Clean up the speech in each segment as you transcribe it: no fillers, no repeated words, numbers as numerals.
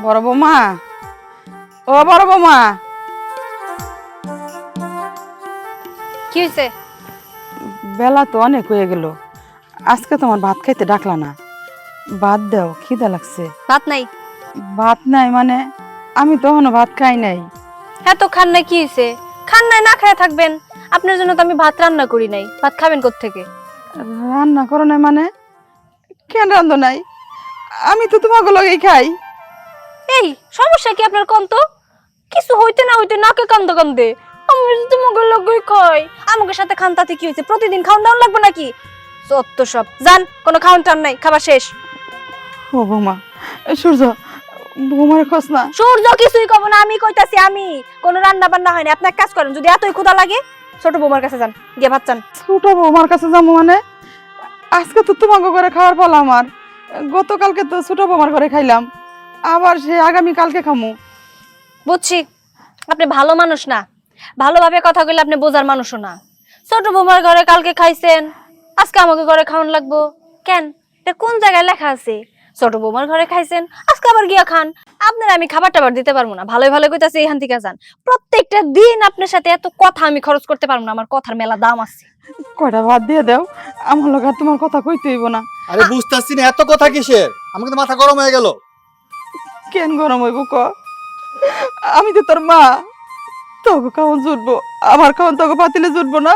বড় বৌমা, ও বড় বৌমা, কি হয়েছে? বেলা তো অনেক হয়ে গেল, আজকে তোমার ভাত খাইতে ডাকলা না। ভাত দাও, খিদা লাগছে। ভাত নাই? ভাত নাই মানে আমি তো এখনো ভাত খাই নাই। হ্যাঁ তো খান নাই কি হয়েছে? খান নাই না খেয়ে থাকবেন? আপনার জন্য তো আমি ভাত রান্না করি নাই, ভাত খাবেন কোত্থেকে? রান্না করো নাই মানে? কেন রান্ধো নাই? আমি তো তোমাকে লগেই খাই। এই সমস্যা কি আপনার? কোন তো কিছু হইতে না হইতে নাকে কান্দে কান্দে আমি যদি তোমাকে লগেই খাই, আমাকে সাথে খান তাতে কি হয়েছে? প্রতিদিন খাওয়ান দাওয়ান লাগবে নাকি? সত্য সব জান, কোনো খাওয়ান টান নাই, খাবার শেষ। ও বৌমা, সূর্য, বৌমার খোঁজ না। সূর্য কিছুই কব না, আমি কইতাছি আমি কোনো রান্না বান্না হয় না। আপনি এক কাজ করেন, যদি এতই ক্ষুধা লাগে ছোট বৌমার কাছে যান, গিয়ে ভাত চান। ছোট বৌমার কাছে যাবো মানে? আজকে তো তোমাকে ঘরে খাওয়ার পালা আমার। গতকালকে তো ছোট বৌমার ঘরে খাইলাম, আবার সে আগামী কালকে খামু। বুঝছি আপনি ভালো মানুষ না, ভালোভাবে কথা কইলে আপনি বোঝার মানুষও না। ছোট বৌমার ঘরে কালকে খাইছেন, আজকে আমাকে ঘরে খাওয়ান লাগবো কেন? এটা কোন জায়গায় লেখা আছে? ছোট বৌমার ঘরে খাইছেন, আজকে আবার গিয়া খান। আপনার আমি খাবার টাবার দিতে পারবো না, ভালোই ভালো কইতাছি এইখান থেকে যান। প্রত্যেকটা দিন আপনার সাথে এত কথা আমি খরচ করতে পারবো না, আমার কথার মেলা দাম আছে। কয়টা ভাত দিয়ে দাও, আমার লোক আর তোমার কথা কইতে হইব না। আরে বুঝতাছি না এত কথা কিসের? আমাকে তো মাথা গরম হয়ে গেল। কেন গরম হইব ক? আমি তো তোর মা, তোকে খাওয়ান জুটবো, আমার খাওয়ান তোকে পাতিলে জুটবো না?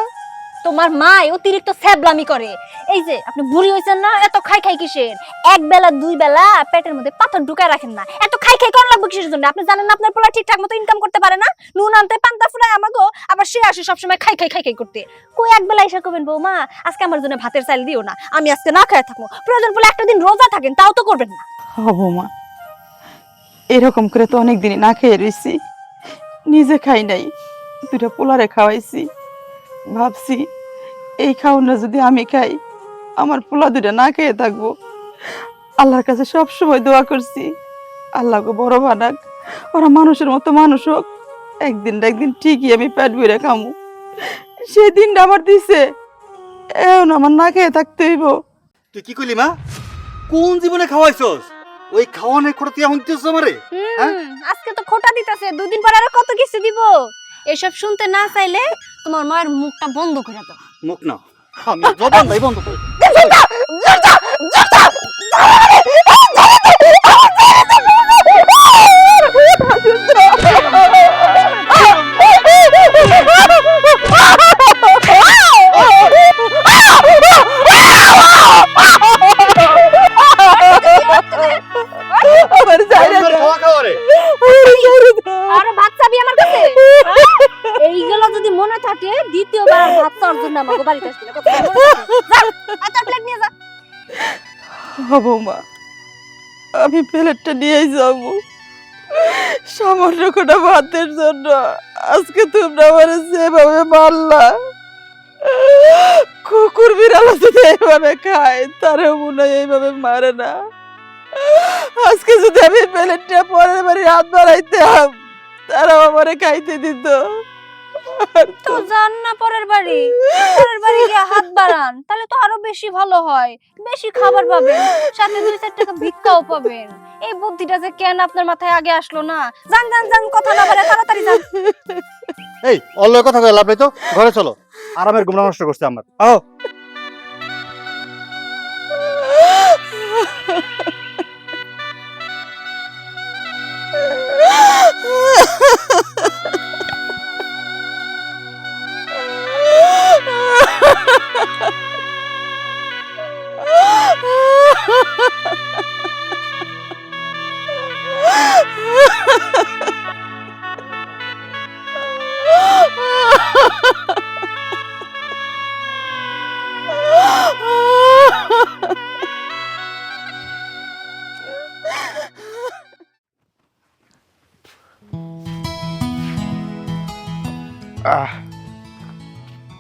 তোমার মা অতিরিক্ত ছ্যাবলামি করে। এই যে আপনি বুড়ি হইছেন না, এত খাই খাই কিসের? এক বেলা দুই বেলা পেটের মধ্যে পাথর ঢুকায় রাখেন না, এত খাই খাই কোন লাগবে কিসের জন্য? আপনি জানেন না আপনার পোলা ঠিকঠাক মতো ইনকাম করতে পারে না? নুন আনতে পান্তা ফুরায় আমাগো, আবার সে আসে সবসময় খাই খাই খাই খাই করতে। কই এক বেলা এসে কবেন বৌমা আজকে আমার জন্য ভাতের চাল দিও না, আমি আজকে না খায় থাকবো। প্রয়োজন পড়লে একটা দিন রোজা থাকেন, তাও তো করবেন না। হব মা, এরকম করে তো অনেক দিনই না খেয়ে রইছি, নিজে খাই নাই, দুটা পোলারে খাওয়াইছি। ভাবছি এই খাওয়ানটা যদি আমি খাই, আমার পোলা দুটা না খেয়ে থাকবো। আল্লাহর কাছে সব সময় দোয়া করছি, আল্লাহকে বড় বানাক, ওরা মানুষের মতো মানুষ হোক, একদিন না একদিন ঠিকই আমি পেট ভরে খামু। সেই দিনটা আমার দিছে, এখন আমার না খেয়ে থাকতে হইব। তুই কি কইলি মা? কোন জীবনে খাওয়াইছস? ওই খাওয়ানোর খোটা তুই এখন দিতেছ আমারে? হ্যাঁ? আজকে তো খোটা দিতেছে, দুই দিন পর আরো কত কিছু দিব। এসব শুনতে না চাইলে তোমার মায়ের মুখটা বন্ধ করে দাও। মুখ না, আমি জবান ভাই বন্ধ কর। আমার জায়গা আমার খাওয়া খাওয়া রে। আরে ভাত চাবি আমার কাছে? এইগুলো যদি মনে থাকে দ্বিতীয়বার আর ভাত চাওয়ার জন্য আমাকে বাড়িতে আসবে না। কথা মনে থাকে? যা, আচ্ছা প্লেট নিয়ে যা। হব মা, আমি প্লেটটা নিয়েই যাব। সামান্য কোটা ভাতের জন্য আজকে তোমরা আমার যেভাবে মারলা, কুকুর বিড়াল যদি এইভাবে খায় তারা মনে হয় এইভাবে মারে না। আজকে যদি আমি প্লেটটা পরের বাড়ি হাত বাড়াইতাম, তারাও আমারে খাইতে দিত। তো যান না পরের বাড়ি, পরের বাড়ি গিয়ে হাত বাড়ান, তাহলে তো আরো বেশি ভালো হয়। বেশি খাবার পাবেন, সাথে 2-4 টাকা ভিক্ষাও পাবেন। এই বুদ্ধিটা যে কেন আপনার মাথায় আগে আসলো না? যান যান যান, কথা না বলে তাড়াতাড়ি যান। এই অল্প কথা কই লাভ নাই তো, ঘরে চলো। আরামের ঘুম নষ্ট করছে আমার। আও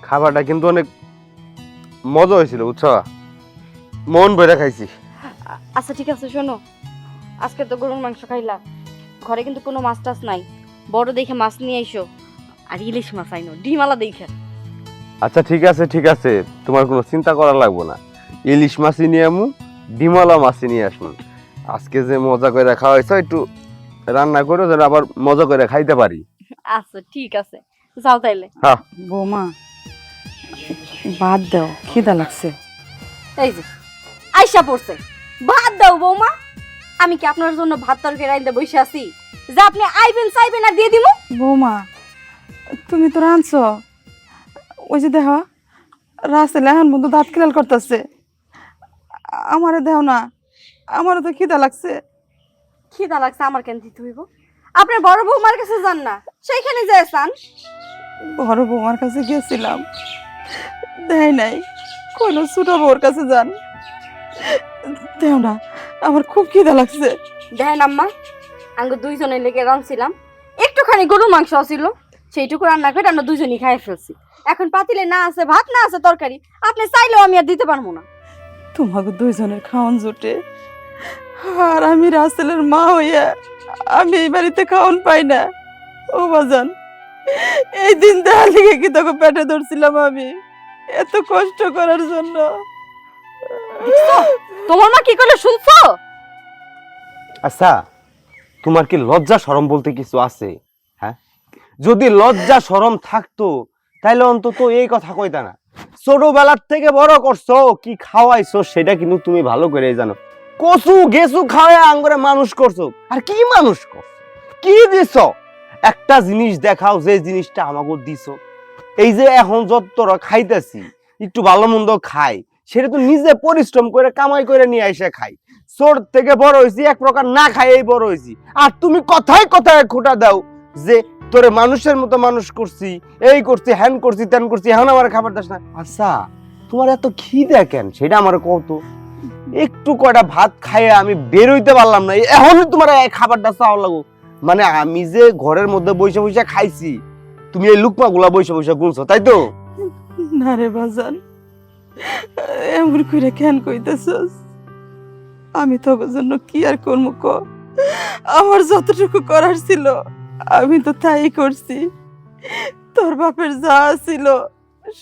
খাবারটা কিন্তু অনেক মজা হয়েছিল বুঝছো, মন ভরে খাইছি। আচ্ছা ঠিক আছে, শোনো, আজকে তো গরুর মাংস খাইলা, ঘরে কিন্তু কোনো মাছ টাছ নাই, বড় দেখে মাছ নিয়ে আইসো। আর ইলিশ মাছ আইনো, ডিমালা দেখে। আচ্ছা ঠিক আছে ঠিক আছে, তোমার কোনো চিন্তা করা লাগবো না। ইলিশ মাছই নিয়ে আমু, ডিমলা মাছই নিয়ে আসুন। আজকে যে মজা করে খাওয়া হয়েছে একটু রান্না করে যেন আবার মজা করে খাইতে পারি। আচ্ছা ঠিক আছে, যাও তাইলে। হ্যাঁ বৌমা ভাত দাও, খিদা লাগছে। এই যে আইসা পড়ছে, ভাত দাও বৌমা। আমি কি আপনার জন্য ভাত তরকারি রাইন্দা বসে আছি যে আপনি আইবেন চাইবেন আর দিয়ে দিমু? বৌমা তুমি তো রাঁধছ, ওই যে দেহ রাসেল এখন বন্ধু দাঁত কিলাল করতেছে, আমারে দেও না, আমারও তো খিদা লাগছে। খিদা লাগছে আমার কেন দিতে হইব? আপনার বড় বৌমার কাছে যান না, সেইখানে যায় চান। বড় বৌমার কাছে গেছিলাম, দেয় নাই, কইলো ছোট বউর কাছে যান, দেও না, আমার খুব খিদা লাগছে। দেখেন আম্মা, আঙ্গ দুইজনের লেগে রাঁধছিলাম, একটুখানি গরুর মাংস ছিল, সেইটুকু রান্না করে আমরা দুজনই খাই ফেলছি। এখন পাতিলে না আছে ভাত, না আছে তরকারি, আপনি চাইলেও আমি আর দিতে পারবো না। তোমাকে দুইজনের খাওয়ান জুটে, আর আমি রাসেলের মা হইয়া আমি এই বাড়িতে খাওয়ান পাই না। ও বাজান, এই দিন দেখার লিগে কি তোকে পেটে ধরছিলাম আমি এত কষ্ট করার জন্য? তোমার মা কি করলে শুনছো? আচ্ছা, তোমার কি লজ্জা শরম বলতে কিছু আছে? হ্যাঁ, যদি লজ্জা শরম থাকতো তাহলে অন্তত এই কথা কইতা না। ছোটবেলার থেকে বড় করছো, কি খাওয়াইছো সেটা কিন্তু তুমি ভালো করে জানো। কচু গেছু খাওয়ায় আঙ্গরে মানুষ করছো, আর কি মানুষ করছো, কি দিছো? একটা জিনিস দেখাও যে জিনিসটা আমাকে দিছো। এই যে এখন যতটা খাইতেছি, একটু ভালো মন্দ খাই, সেটা তো নিজে পরিশ্রম করে কামাই করে নিয়ে এসে খাই। ছোট থেকে বড় হয়েছি, এক প্রকার না খাই এই বড় হয়েছি, আর তুমি কথায় কথায় খোটা দাও যে তোরে মানুষের মতো মানুষ করছি, এই করছি, হ্যান করছি, ত্যান করছি, এখন আমার খাবার দাস না। আচ্ছা, তোমার এত খিদে কেন সেটা আমার কত? একটু কয়টা ভাত খাইয়ে আমি বের হইতে পারলাম না, এখনই তোমার খাবারটা চাওয়া লাগো? মানে আমি যে ঘরের মধ্যে বসে বসে খাইছি, তুমি এই লুকমা গুলা বসে বসে গুনছো, তাই তো? না রে বাজান, এমন করে কেন কইতেছস? আমি তোর জন্য কি আর করবো ক? আমার যতটুকু করার ছিল আমি তো তাই করছি। তোর বাপের যা ছিল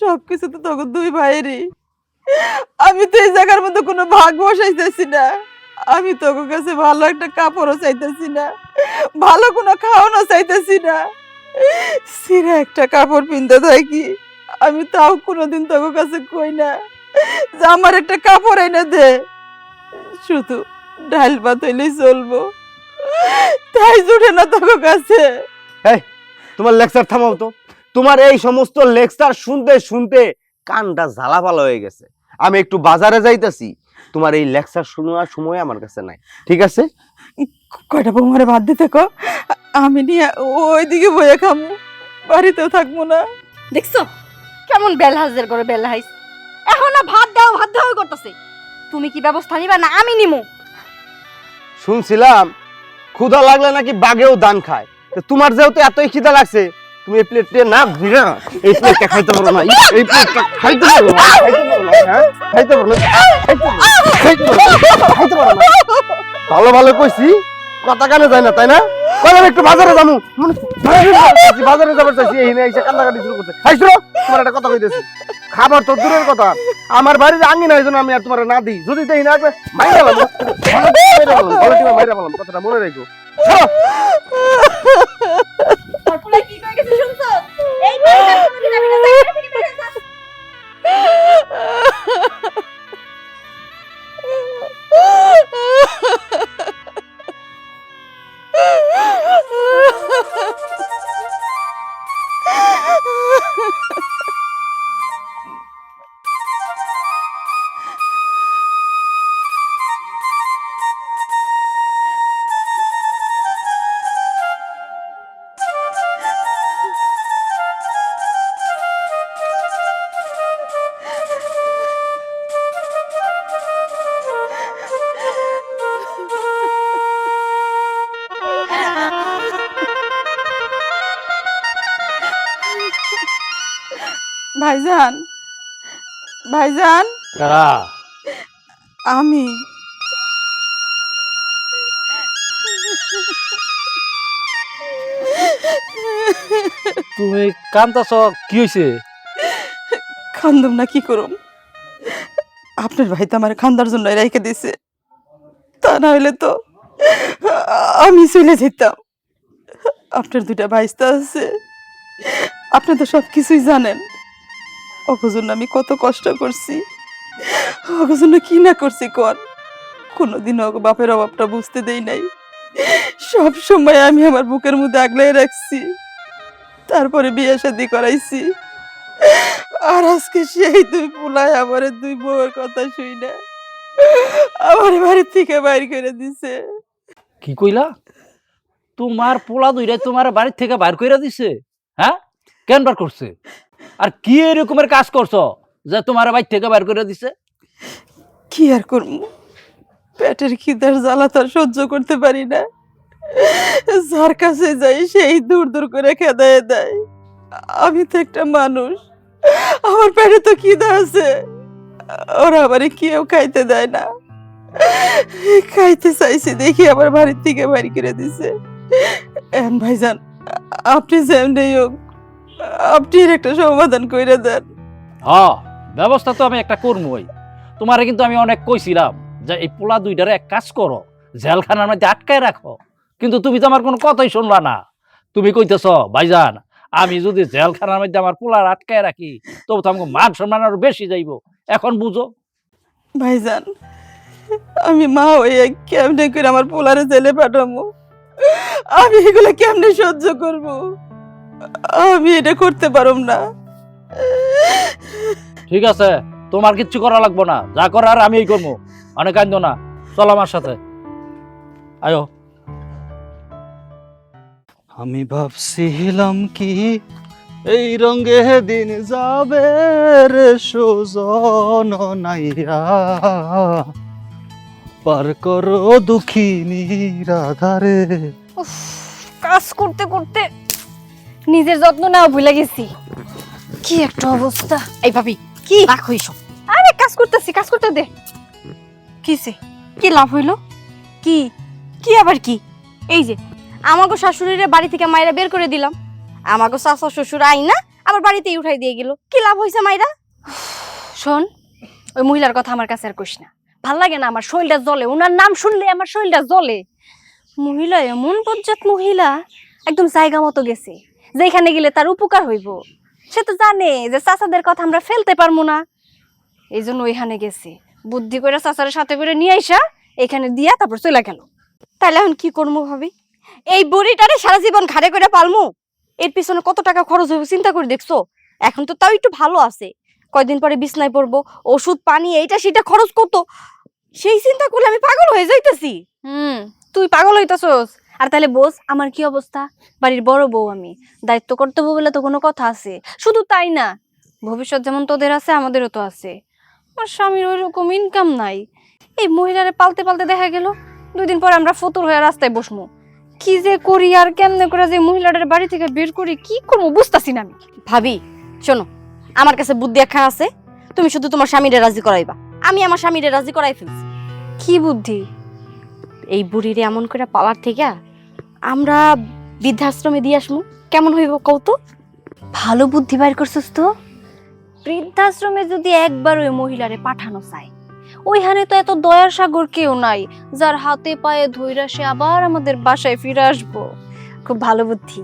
সবকিছু তো তোকে দুই ভাইয়েরই। আমি তো এই জায়গার মধ্যে কোনো ভাগ বসাইতেছি না। আমি তোর কাছে ভালো একটা কাপড়ও চাইতেছি না, ভালো কোনো খাওয়ানো চাইতেছি না। সিরা একটা কাপড় পিনতে থাকি, আমি তাও কোনোদিন তোর কাছে কই না যে আমার একটা কাপড় এনে দে। শুধু ডাল ভাত হইলেই চলবো, তাই জুটে না তোর কাছে। এই, তোমার লেকচার থামাও তো। তোমার এই সমস্ত লেকচার শুনতে শুনতে কানটা ঝালাপালা হয়ে গেছে। আমি একটু বাজারে যাইতেছি, তোমার এই লেকচার শোনার সময় আমার কাছে নাই, ঠিক আছে? কয়টা বৌমারে ভাত দিতে কো, আমি নিয়ে ওইদিকে বইয়ে খামু, বাড়িতেও থাকবো না। দেখছো কেমন বেলহাজের করে বেলহাইস? এখন না ভাত দাও ভাত দাও করতেছে। তুমি কি ব্যবস্থা নিবা না আমি নিমু? শুনছিলাম ক্ষুধা লাগলে নাকি বাঘেও দান খায়। তো তোমার যেহেতু এতই খিদা লাগছে, তুমি এই প্লেটে না ভিড়া এই প্লেটটা খাইতে পারো না, এই প্লেটটা খাইতে পারো না, খাইতে পারো না, হ্যাঁ খাইতে পারো না, খাইতে পারো না। ভালো ভালো কইছি, কথা কানে যায় না, তাই না? কইলাম একটু বাজারে যাবো, বাজারে যাবার চাইছি, এই নিয়ে এসে কান্দাকাটি শুরু করতে। হাইছো, তোমার একটা কথা কইতেছি, খাবার তো দূরের কথা, আমার বাড়ির আঙ্গিনা এই জন্য আমি আর তোমার না দিই। যদি দেই না মাইরা বললাম, কথাটা মনে রেখো। তারপরে কি কই গেছে শুনছো? এই বাড়িতে তুমি যাবি না, যাবি থেকে বের হয়ে যাস। ভাইজান, ভাইজান, আমি তুমি কান্দাছ, কি হয়েছে? খান্দম না কি করুম, আপনার ভাই তো আমার খান্দার জন্য রেখে দিছে, তা না হইলে তো আমি চলে যেতাম। আপনার দুইটা ভাইস্তা আছে, আপনি তো সব কিছুই জানেন। ওকে জন্য আমি কত কষ্ট করছি, ওকে জন্য কি না করছি কর। কোনোদিন ওকে বাপের অভাবটা বুঝতে দেই নাই। সব সময় আমি আমার বুকের মধ্যে আগলাই রাখছি, তারপরে বিয়ে শাদী করাইছি। আর আজকে সেই দুই পোলায় আমার দুই বউয়ের কথা শুই না আমার বাড়ির থেকে বাইর করে দিছে। কি কইলা? তোমার পোলা দুইটা তোমার বাড়ির থেকে বাইর কইরা দিছে? হ্যাঁ, কেন বার করছে? আর কি এরকমের কাজ করছো যে তোমার বাড়ি থেকে বাইর করে দিছে? কি আর করবো, পেটের খিদার জ্বালা তো আর সহ্য করতে পারি না। যার কাছে যাই সেই দূর দূর করে খেদায় দেয়। আমি তো একটা মানুষ, আমার পেটে তো খিদা আছে, ওরা আমারে কেউ খাইতে দেয় না। খাইতে চাইছি দেখি আবার বাড়ির থেকে বাড়ি করে দিছে। ভাইজান, আপনি যেমনি হোক আপনি এর একটা সমাধান কইরা দেন। হ্যাঁ, ব্যবস্থা তো আমি একটা করবই। তোমারে কিন্তু আমি অনেক কইছিলাম যে এই পোলা দুইটারে এক কাজ করো, জেলখানার মধ্যে আটকায় রাখো, কিন্তু তুমি তো আমার কোনো কথাই শুনলা না। তুমি কইতেছ ভাইজান আমি যদি জেলখানার মধ্যে আমার পোলার আটকায় রাখি তবু তো আমাকে মান সম্মান আরো বেশি যাইব। এখন বুঝো। ভাইজান, আমি মা হয়ে কেমনে করে আমার পোলারে জেলে পাঠাবো? আমি এগুলো কেমনে সহ্য করব? আমি এটা করতে পারব না। ঠিক আছে, তোমার কিচ্ছু করা লাগবো না, যা করার আমিই করবো। অনেক কান্দো না, চলো আমার সাথে আয়ো। আমি ভাবছিলাম কি এই রঙে দিন যাবে রে সুজন নাইয়া, পার করো দুঃখিনী রাধারে। উফ, কাজ করতে করতে নিজের যত্ন নেওয়া ভুলে গেছি। কি একটা অবস্থা। এই ভাবি কি রাখো এইসব? আরে কাজ করতেছি, কাজ করতে দে। কিসে কি লাভ হইলো? কি কি আবার কি? এই যে আমাগো শাশুড়িরে বাড়ি থেকে মাইরা বের করে দিলাম, আমাগো শাশু শ্বশুর আই না আবার বাড়িতেই উঠাই দিয়ে গেল, কি লাভ হইছে মাইরা? শোন, ওই মহিলার কথা আমার কাছে আর কইস না, ভাল লাগে না, আমার শরীরটা জ্বলে, ওনার নাম শুনলে আমার শরীরটা জ্বলে। মহিলা এমন বজ্জাত মহিলা, একদম জায়গা মতো গেছে, যেখানে গেলে তার উপকার হইব। সে তো জানে যে চাচাদের কথা আমরা ফেলতে পারবো না, এই জন্য ওইখানে গেছে, বুদ্ধি করে চাচারের সাথে করে নিয়ে আইসা এখানে দিয়া তারপর চলে গেল। তাহলে এখন কি করবো ভাবি? এই বুড়িটারে সারা জীবন ঘাড়ে করে পালমু? এর পিছনে কত টাকা খরচ হইব চিন্তা করে দেখছো? এখন তো তাও একটু ভালো আছে, কয়দিন পরে বিছনায় পড়বো, ওষুধ পানি এইটা সেটা খরচ কত, সেই চিন্তা করলে আমি পাগল হয়ে যাইতেছি। তুই পাগল হইতাছস? আর তাহলে বোঝ আমার কি অবস্থা। বাড়ির বড় বউ আমি, দায়িত্ব কর্তব্য বলে তো কোনো কথা আছে। শুধু তাই না, ভবিষ্যৎ যেমন তোদের আছে আমাদেরও তো আছে। আমার স্বামীর ওইরকম ইনকাম নাই, এই মহিলারে পালতে পালতে দেখা গেল 2 দিন পরে আমরা ফতুর হয়ে রাস্তায় বসমু। কি যে করি আর কেমনে করে যে মহিলাটার বাড়ি থেকে বের করি, কি করবো বুঝতাছি না আমি। ভাবি শোনো, আমার কাছে বুদ্ধি একখান আছে, তুমি শুধু তোমার স্বামীরে রাজি করাইবা। আমি আমার স্বামীরে রাজি করাই ফেলছি। কি বুদ্ধি? এই বুড়িরে এমন করে পালার থেকে আমরা বৃদ্ধাশ্রমে দিয়ে আসমু, কেমন হইব কৌতো? ভালো বুদ্ধি বাইর করছিস তো। বৃদ্ধাশ্রমে যদি একবার ওই মহিলারে পাঠানো চায়, ওইখানে তো এত দয়ার সাগর কেউ নাই যার হাতে পায়ে ধইরা সে আবার আমাদের বাসায় ফিরে আসবো। খুব ভালো বুদ্ধি।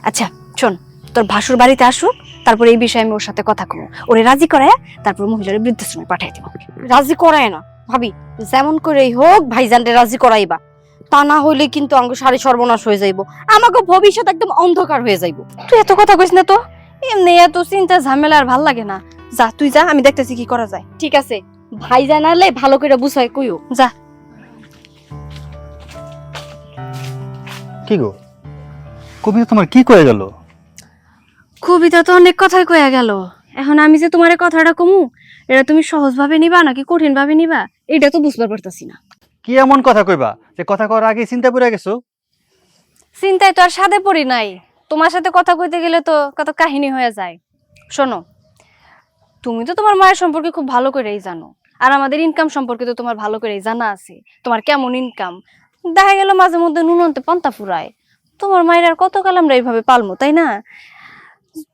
আচ্ছা শোন, তোর ভাসুর বাড়িতে আসুক, তারপর এই বিষয়ে আমি ওর সাথে কথা কমু, ওরে রাজি করায় তারপর মহিলারে বৃদ্ধাশ্রমে পাঠাই দিব। রাজি করায় না ভাবি, যেমন করেই হোক ভাইজানরে রাজি করাইবা, তা না হইলে কিন্তু আঙ্গ সারি সর্বনাশ হয়ে যাইব, আমাকে ভবিষ্যৎ একদম অন্ধকার হয়ে যাইব। তুই এত কথা কইস না তো, এমনি এত চিন্তা ঝামেলা আর ভাল লাগে না। যা তুই যা, আমি দেখতেছি কি করা যায়। ঠিক আছে, ভাইজান আলে ভালো করে বুঝাই কইও। যা। কি গো, কবিতা তোমার কি কয়ে গেল? কবিতা তো অনেক কথাই কয়া গেল, এখন আমি যে তোমার কথাটা কমু, এটা তুমি সহজ ভাবে নিবা নাকি কঠিন ভাবে নিবা এটা তো বুঝতে পারতাছি না। কি এমন কথা কইবা যে কথা করার আগে চিন্তা করে গেছো? চিন্তায় তো আর সাথে পড়ি নাই, তোমার সাথে কথা কইতে গেলে তো কত কাহিনী হয়ে যায়। শোনো, তুমি তো তোমার মায়ের সম্পর্কে খুব ভালো করেই জানো, আর আমাদের ইনকাম সম্পর্কে তো তোমার ভালো করেই জানা আছে, তোমার কেমন ইনকাম। দেখা গেল মাঝে মধ্যে নুনতে পান্তা ফুরায়, তোমার মায়ের আর কতকাল আমরা এইভাবে পালমো, তাই না?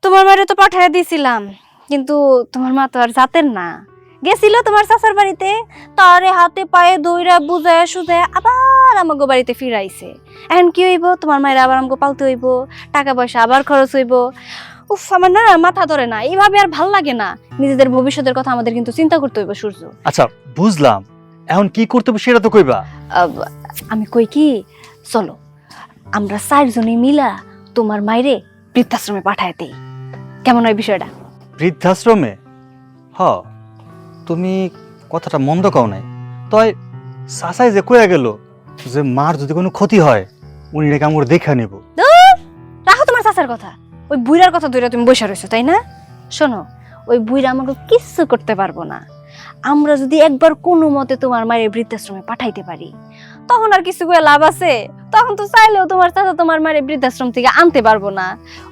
তোমার মায়ের তো পাঠাইয়া দিয়েছিলাম, কিন্তু তোমার মা তো আর জাতের না, গেছিল তোমার চাচার বাড়িতে, তারে হাতে পায়ে দইরা বুঝায় সুজায় আবার আমাগো বাড়িতে ফিরাইছে। এখন কি হইব, তোমার মায়ের আবার আমাকে পালতে হইব, টাকা পয়সা আবার খরচ হইব। উফ, আমার না মাথা ধরে না, এইভাবে আর ভাল লাগে না। নিজেদের ভবিষ্যতের কথা আমাদের কিন্তু চিন্তা করতে হইব সূর্য। আচ্ছা বুঝলাম, এখন কি করতে হবে সেটা তো কইবা। আমি কই কি, চলো আমরা 4 জনে মিলা তোমার মায়েরে বৃদ্ধাশ্রমে পাঠায় দেই, কেমন হয় বিষয়টা? বৃদ্ধাশ্রমে? হ, তুমি কথাটা মন্দ কও নাই। তয় চাচাই যে কইয়া গেল যে মার যদি কোনো ক্ষতি হয় উনি নাকি আমার দেখা নেব। রাখো তোমার চাচার কথা, ওই বুইরার কথা ধরে তুমি বসে রয়েছো, তাই না? শোনো, ওই বুইরা আমাকে কিচ্ছু করতে পারবো না। আমরা যদি একবার কোনো মতে তোমার মায়ের বৃদ্ধাশ্রমে পাঠাইতে পারি, তখন আর কিছু করে লাভ আছে? তখন তো চাইলেও তোমার চাচা তোমার মায়ের বৃদ্ধাশ্রম থেকে আনতে পারবো না।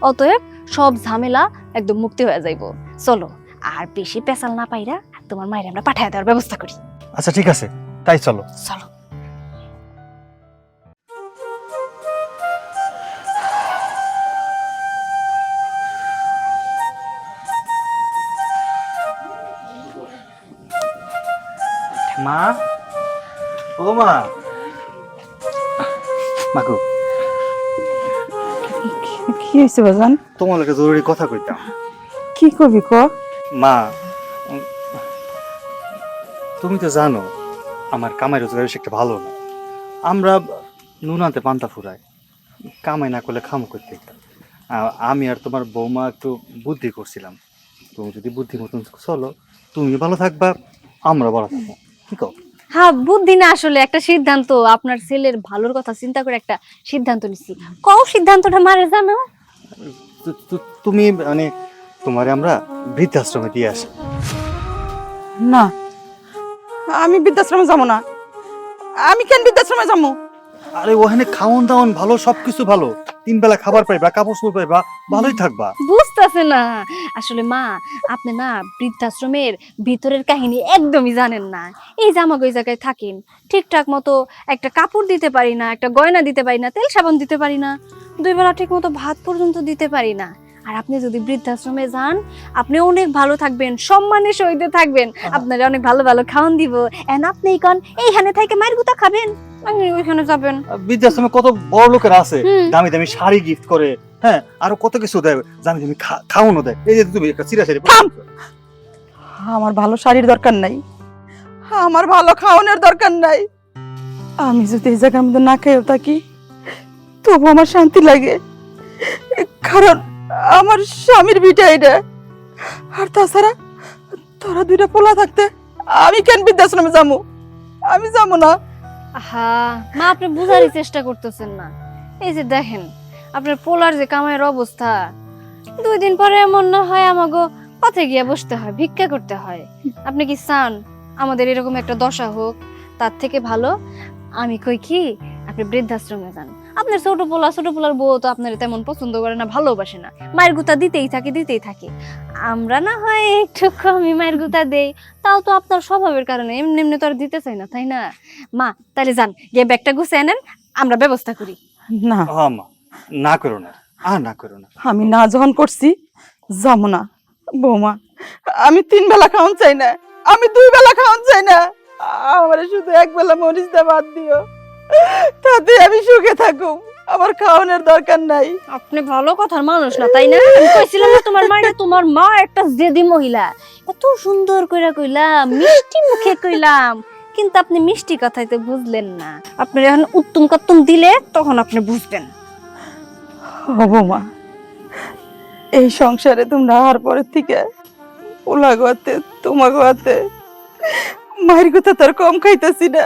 অতএব সব ঝামেলা একদম মুক্তি হয়ে যাইবো। চলো, আর বেশি পেশাল না পাইরা তোমার মায়ের আমরা পাঠাই দেওয়ার ব্যবস্থা করি। আচ্ছা ঠিক আছে, তাই চলো। চলো। মা, ও মা, মাকু কি হয়েছে বাজান? তোমার লোকে জরুরি কথা কইতাম। কি কবি ক? মা, তুমি তো জানো আমার কামাই রোজগার বেশি একটা ভালো না। আমরা নুন আনতে পান্তা ফুরাই, কামাই না করলে খামো করতে। আমি আর তোমার বৌমা একটু বুদ্ধি করছিলাম, তুমি যদি বুদ্ধি মতন চলো তুমি ভালো থাকবা, আমরা ভালো থাকবো। কি কও? হ্যাঁ, বুদ্ধি না, আসলে একটা সিদ্ধান্ত। আপনার ছেলের ভালোর কথা চিন্তা করে একটা সিদ্ধান্ত নিছি। কও সিদ্ধান্তটা মারে জানো? তুমি মানে তোমারে আমরা বৃদ্ধাশ্রমে দিয়ে আসি। না, আমি বৃদ্ধাশ্রমে যাবো না। আমি কেন বৃদ্ধাশ্রমে যাবো? আরে ওখানে খাওন দাওন ভালো, সবকিছু ভালো, 3 বেলা খাবার পাইবা, কাপড় চোপড় পাইবা, ভালোই থাকবা। বুঝতেছে না আসলে মা, আপনি না বৃদ্ধাশ্রমের ভিতরের কাহিনী একদমই জানেন না। এই যে আমাকে ওই জায়গায় থাকেন, ঠিকঠাক মতো একটা কাপড় দিতে পারি না, একটা গয়না দিতে পারি না, তেল সাবান দিতে পারি না, 2 বেলা ঠিক মতো ভাত পর্যন্ত দিতে পারি না। আর আপনি যদি বৃদ্ধাশ্রমে যান, আপনি অনেক ভালো থাকবেন, সম্মানের সহিত থাকবেন, আপনারা অনেক ভালো ভালো খাওয়ান দিব। এন্ড আপনি কোন এইখানে থেকে মায়ের গুতা খাবেন, আপনি ওইখানে যাবেন। বৃদ্ধাশ্রমে কত বড় লোকেরা আছে, হুম। দামি দামি শাড়ি গিফট করে, হ্যাঁ আরো কত কিছু দেয়, দামি দামি খাওয়ানো দেয়। এই যে তুমি একটা চিরা শাড়ি থাম। আমার ভালো শাড়ির দরকার নাই, আমার ভালো খাওয়ানোর দরকার নাই। আমি যদি এই জায়গার মধ্যে না খেয়েও থাকি তবু আমার শান্তি লাগে, কারণ আমার স্বামীর বিটা এটা। আর তাছাড়া তোরা 2টা পোলা থাকতে আমি কেন বৃদ্ধাশ্রমে যাবো? আমি যাবো না। হ্যাঁ মা, আপনি বুঝারই চেষ্টা করতেছেন না। এই যে দেখেন আপনার পোলার যে কামাইয়ের অবস্থা, 2 দিন পরে এমন না হয় আমাগো পথে গিয়ে বসতে হয়, ভিক্ষা করতে হয়। আপনি কি চান আমাদের এরকম একটা দশা হোক? তার থেকে ভালো আমি কই কি, আপনি বৃদ্ধাশ্রমে যান। আপনার ছোট পোলার বউ তো আপনার তেমন পছন্দ করে না, ভালোবাসে না, মায়ের গুতা দিতেই থাকে। আমরা না হয় একটু কমই মায়ের গুতা দেই, তাও তো আপনার স্বভাবের কারণে, এমনি এমনি তো আর দিতে চাই না, তাই না? মা তাহলে যান, গিয়ে ব্যাগটা গুছিয়ে নেন, আমরা ব্যবস্থা করি। না, হ্যাঁ মা, না করো না, আর না করো না। আমি না যখন করছি যাবো না। বৌমা, আমি 3 বেলা খাওয়ান চাই না, আমি 2 বেলা খাওয়ান চাই না। আমার শুধু 1 বেলা মরিচ দিয়ে ভাত দিও, তাতে আমি সুখে থাকুম। আমার খাওয়ানোর দরকার নাই। আপনি ভালো কথার মানুষ না, তাই না? আমি কইছিলাম না তোমার মা একটা জেদি মহিলা। এত সুন্দর কইরা কইলাম, মিষ্টি মুখে কইলাম, কিন্তু আপনি মিষ্টি কথাই তো বুঝলেন না। আপনি যখন উত্তম কত্তম দিলে তখন আপনি বুঝবেন। বৌমা, এই সংসারে তোমরা আর পরের থেকে ওলা গোয়াতে তোমা গোয়াতে মায়ের কথা তার কম খাইতেছি না।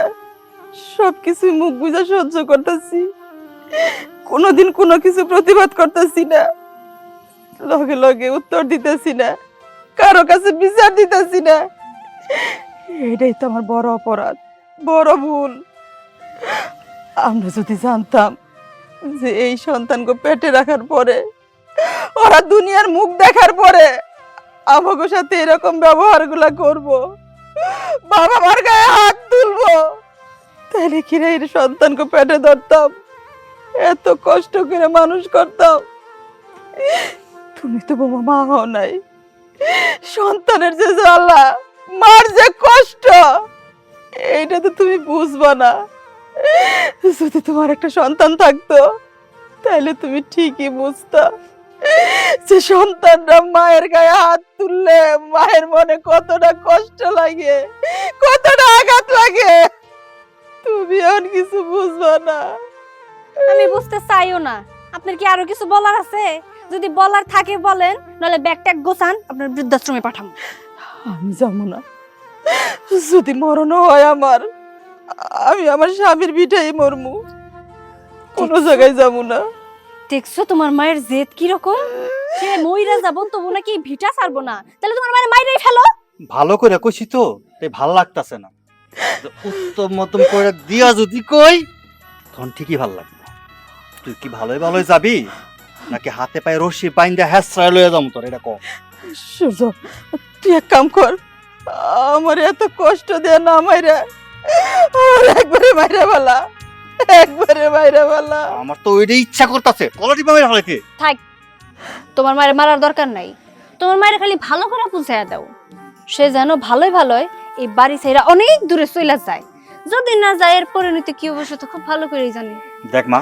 সবকিছু মুখ বুঝা সহ্য করতেছি, কোনোদিন কোনো কিছু প্রতিবাদ করতেছি না, লগে লগে উত্তর দিতেছি না, কারো কাছে বিচার দিতেছি না। এটাই তো আমার বড় অপরাধ, বড় ভুল। আমরা যদি জানতাম যে এই সন্তানকে পেটে রাখার পরে, ওরা দুনিয়ার মুখ দেখার পরে আমাকে সাথে এরকম ব্যবহার গুলা করবো, বাবা মার গায়ে হাত তুলবো, তাহলে কিরে এই সন্তানকে পেটে ধরতাম, এত কষ্ট করে মানুষ করতাম। তুমি তো বোমা মা হও নাই, সন্তানের যে জ্বালা মার যে কষ্ট এইটা তো তুমি বুঝবা না। যদি তোমার একটা সন্তান থাকতো তাহলে তুমি ঠিকই বুঝতা যে সন্তানরা মায়ের গায়ে হাত তুললে মায়ের মনে কতটা কষ্ট লাগে, কতটা আঘাত লাগে। তুমি আর কিছু বুঝবা না। আমি বুঝতে চাইও না। আপনার কি আরো কিছু বলার আছে? যদি বলার থাকে বলেন, নাহলে ব্যাগ ট্যাগ গোছান, আপনার বৃদ্ধাশ্রমে পাঠাবো। আমি যাবো না। যদি মরণও হয় আমার, আমি আমার স্বামীর বিটাই মরমু, কোনো জায়গায় যাবো না। দেখছো তোমার মায়ের জেদ কি রকম? সে মইরা যাবো তবু নাকি ভিটা ছাড়বো না। তাহলে তোমার মায়ের মাইরাই ফেলো। ভালো করে কইছি তো, তাই ভাল লাগতাছে না। উত্তম মতম করে দিয়া যদি কই তখন ঠিকই ভাল লাগবে। তুই কি ভালোই ভালোই যাবি নাকি হাতে পায়ে রশি বাইন্দা হ্যাঁচড়ায় লইয়া যাবো তোর, এটা কম। সূর্য, তুই এক কাম কর, আমার এত কষ্ট দেয়া না মাইরা আমার একবারে মাইরা বলা, একবারে মাইরা বলা। আমার তো ওইটাই ইচ্ছা করতেছে কলাটি পাবে হালাইতে। থাক, তোমার মায়ের মারার দরকার নাই। তোমার মায়ের খালি ভালো করে বুঝাইয়া দাও, সে যেন ভালোই ভালোই এই বাড়ি ছেড়ে অনেক দূরে চলে যায়। যদি না যায় এর পরিণতি কি অবশ্য তো খুব ভালো করেই জানি। দেখ মা,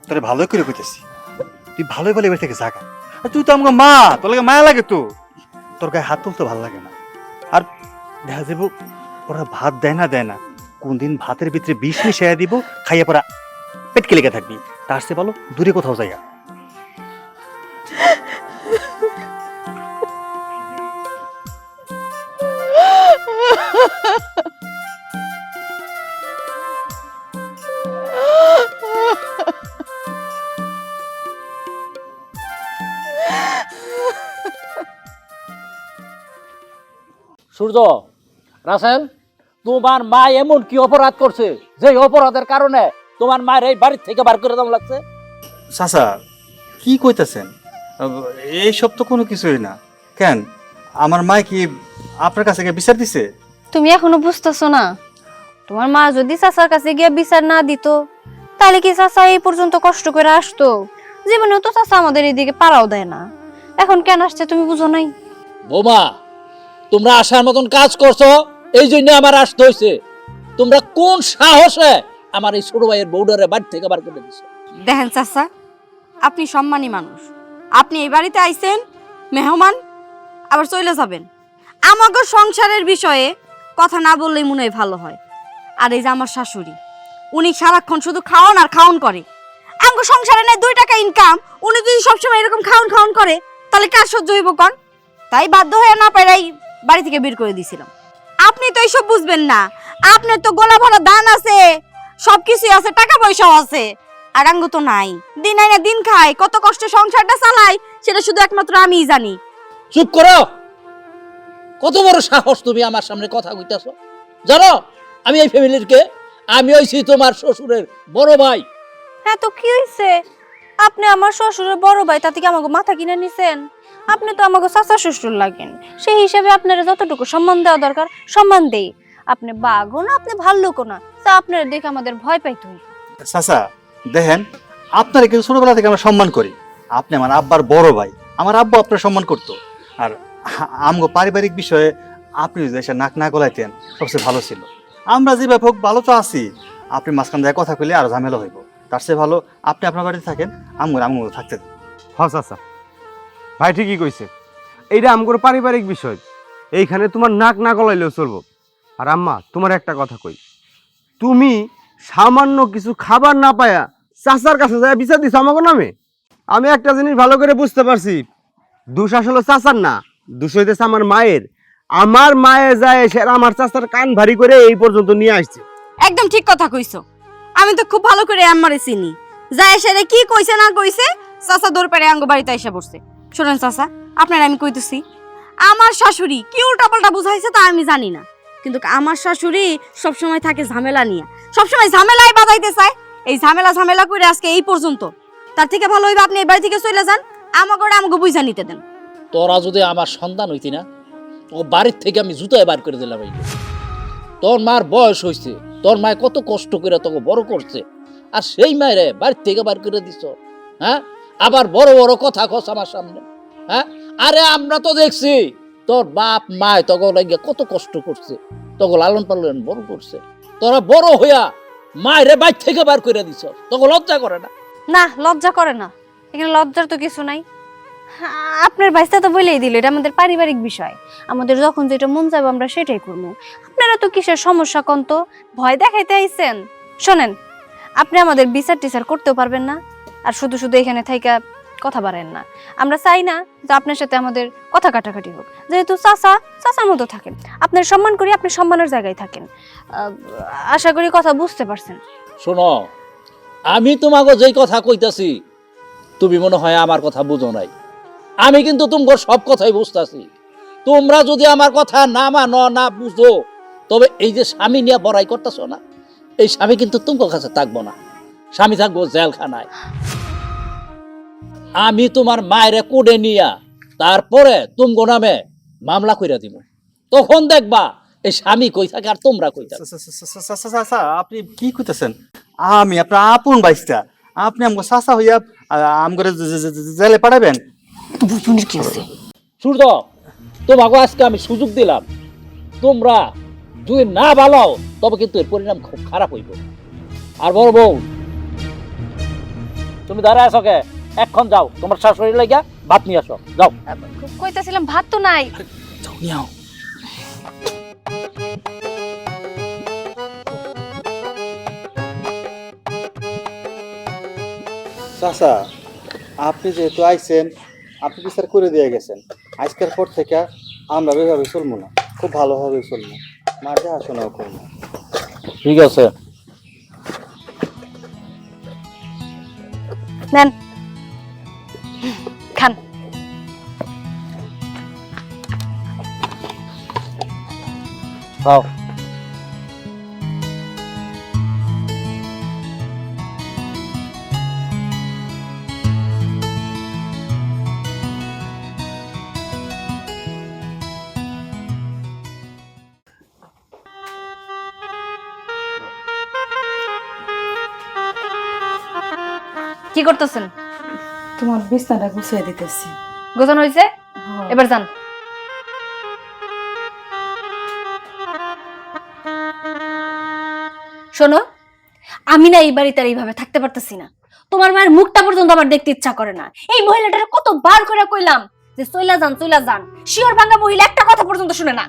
তোরে ভালোই করে কইতেছি, তুই ভালোই ভালো এবার থেকে জাগা। আর তুই তো আমাকে মা, তোর লাগে মায়া লাগে তো, তোর গায়ে হাত তুলতে ভালো লাগে না। আর দেখা যাবো ওরা ভাত দেয় না কোন দিন ভাতের ভিতরে বিষ মিশাইয়া দিব, খাইয়া পরা পেটকে লেগে থাকবি। তার চেয়ে বলো দূরে কোথাও জায়গা। সূর্য, রাসেল, তোমার মা এমন কি অপরাধ করছে যে অপরাধের কারণে তোমার মায়ের এই বাড়ির থেকে বার করে দেওয়া লাগছে? চাচা কি কইতাছেন? এইসব তো কোনো কিছুই না। কেন আমার মা কি আপনার কাছে গিয়ে বিচার দিছে? তুমি এখনো বুঝতেছো না? তোমার মা যদি চাচার কাছে গিয়ে বিচার না দিত তাহলে কি চাচা এই পর্যন্ত কষ্ট করে আসতো? জীবনেও তো চাচা আমাদের এদিকে পাড়াও দেয় না। এখন কেন আসছে তুমি বুঝো নাই? বৌমা, তোমরা আসার মতন কাজ করছো, এই জন্য আমার আসতে হয়েছে। তোমরা কোন সাহসে আমার এই ছোট ভাইয়ের বউডারে বাড়ি থেকে বার করে দিছো? দেখেন চাচা, আপনি সম্মানী মানুষ, আপনি এই বাড়িতে আইছেন মেহমান, আবার চলে যাবেন। আমাকে সংসারের বিষয়ে কথা না বললেই মনে হয় ভালো হয়। আর এই যে আমার শাশুড়ি, উনি সারাক্ষণ শুধু খাওয়ান আর খাওয়ান করে। আমাকে সংসারে নেই 2 টাকা ইনকাম, উনি যদি সবসময় এরকম খাওয়ান খাওয়ান করে তাহলে কার সহ্য হইব কন? তাই বাধ্য হয়ে না পারাই বাড়ি থেকে বের করে দিয়েছিলাম। আপনি তো এইসব বুঝবেন না। আপনার তো গোলা ভরা দান আছে, সবকিছুই আছে, টাকা পয়সাও আছে, আর আঙ্গ তো নাই। দিন আইনা দিন খায়, কত কষ্ট সংসারটা চালায় সেটা শুধু একমাত্র আমিই জানি। চুপ করো! কত বড় সাহস তুমি আমার সামনে কথা কইতাছো? জানো আমি এই ফ্যামিলির কে? আমি হইছি তোমার শ্বশুরের বড় ভাই। হ্যাঁ তো কি হইছে? আপনি আমার শ্বশুরের বড় ভাই, তাতে কি আমাকে মাথা কিনে নিছেন? আপনি তো আমাকে চাচা শ্বশুর লাগেন, সেই হিসাবে আপনারা যতটুকু সম্মান দেওয়া দরকার সম্মান দেই। আপনি বাঘও না, আপনি ভাল্লুকও না, তা আপনারা দেখে আমাদের ভয় পাইতে হইব। চাচা দেখেন, আপনারা কিন্তু ছোটবেলা থেকে আমরা সম্মান করি। আপনি আমার আব্বার বড় ভাই, আমার আব্বু আপনার সম্মান করতো। আর আমগো পারিবারিক বিষয়ে আপনি যদি এসে নাক না গলাইতেন সবচেয়ে ভালো ছিল। আমরা যেভাবে হোক ভালো তো আছি, আপনি মাঝখান দিয়ে কথা কইলে আরো ঝামেলা হইব। তার চেয়ে ভালো আপনি আপনার বাড়িতে থাকেন, আমগো থাকতে দেন। হ্যাঁ চাচা, ভাই ঠিকই কইছে। এইটা আমগোর পারিবারিক বিষয়, এইখানে তোমার নাক না গলাইলেও চলবো। আর আম্মা, তোমার একটা কথা কই, তুমি সামান্য কিছু খাবার না পায়া চাচার কাছে যায় বিচার দিছো আমাকে নামে। আমি একটা জিনিস ভালো করে বুঝতে পারছি, দোষ আসলে চাচার না, দোষ হইতেছে আমার মায়ের। আমার মায়ে যায় সে আমার চাচার কান ভারী করে এই পর্যন্ত নিয়ে আসছে। একদম ঠিক কথা কইছো। আমি তো খুব ভালো করে আমারে চিনি, যায় সেটা কি কইছে না কইছে, চাচা দৌড় পেরে আঙ্গ বাড়িতে এসে পড়ছে। শোনেন চাচা, আপনার আমি কইতেছি, আমার শাশুড়ি কি উল্টাপাল্টা বুঝাইছে তা আমি জানি না, কিন্তু আমার শাশুড়ি সবসময় থাকে ঝামেলা নিয়ে, সবসময় ঝামেলাই বাঁধাইতে চায়। এই ঝামেলা করে আজকে এই পর্যন্ত। তার থেকে ভালো হইবে আপনি এই বাড়ি থেকে চলে যান, আমাকে বুঝা নিতে দেন। তোরা যদি আমার সন্তান হইতি না, ও বাড়ির থেকে আমি জুতায় বার করে দিলাম। তোর মার বয়স হয়েছে, তোর মায় কত কষ্ট করে তোকে বড় করছে, আর সেই মায়ের বাড়ির থেকে বার করে দিছ। হ্যাঁ, আবার বড় বড় কথা কস আমার সামনে। হ্যাঁ, আরে আমরা তো দেখছি তোর বাপ মায় তখন লাগিয়া কত কষ্ট করছে, তখন লালন পালন বড় করছে, তোরা বড় হইয়া মায়ের বাইর থেকে বার করে দিছ, তখন লজ্জা করে না? না, লজ্জা করে না, এখানে লজ্জার তো কিছু নাই। আপনার ভাইস্তা তো বলেই দিল এটা আমাদের পারিবারিক বিষয়, আমাদের যখন যেটা মন চাইবে আমরা সেটাই করবো। আপনারা তো কিসের সমস্যা কোন তো, ভয় দেখাইতে আইছেন? শোনেন, আপনি আমাদের বিচার টিচার করতেও পারবেন না, আর শুধু শুধু এখানে থাইকা কথা বাড়েন না। আমরা চাই না যে আপনার সাথে আমাদের কথা কাটাকাটি হোক, যেহেতু চাচার মতো থাকেন, আপনার সম্মান করি, আপনি সম্মানের জায়গায় থাকেন। আশা করি কথা বুঝতে পারছেন। শোনো, আমি তোমাকে যেই কথা কইতাছি তুমি মনে হয় আমার কথা বুঝো নাই। আমি কিন্তু তোমার সব কথাই বুঝতাছি। তোমরা যদি আমার কথা না মানো, না বুঝো, তবে এই যে স্বামী নিয়ে বড়াই করতেছ না, এই স্বামী কিন্তু তোমার কাছে থাকবো না, স্বামী থাকবো জেলখানায়। আমি তোমার মায়ের কোডে নিয়া তারপরে তুমগো নামে মামলা কইরা দিব, তখন দেখবা এই স্বামী কই থাকে আর তোমরা কই থাকো। চাচা, আপনি কি কইতেছেন? আমি আপনার আপন বাইস্তা, আপনি আমাকে চাচা হইয়া আমগরে জেলে পাঠাবেন? সূর্য, তোমাকে আজকে আমি সুযোগ দিলাম, তোমরা যদি না ভালো তবে কিন্তু এর পরিণাম খুব খারাপ হইব। আর বড় বউ, তুমি দাঁড়ায় আছো কে? এখন যাও, তোমার শাশুড়ি লাগিয়া ভাত নিয়ে আসো, যাও। কইতাছিলাম ভাত তো নাই। যাও নিয়ে আও। চাচা, আপনি যেহেতু আইছেন, আপনি বিচার করে দিয়ে গেছেন, আজকের পর থেকে আমরা ওইভাবে চলবো না, খুব ভালোভাবে চলবো, মার দেখাশোনাও করবো। ঠিক আছে, নেন, খান। খাও। কি করতেছেন? তোমার বিছনাটা গুছিয়ে দিতেছি। গোছানো হয়েছে? এবার যান। শোনো, আমি না এই বাড়িতে আর এইভাবে থাকতে পারতেছি না। তোমার মায়ের মুখটা পর্যন্ত আমার দেখতে ইচ্ছা করে না। এই মহিলাটার কতবার করে কইলাম যে চইলা যান, চইলা যান, শিওর ভাঙা মহিলা একটা কথা পর্যন্ত শুনে না।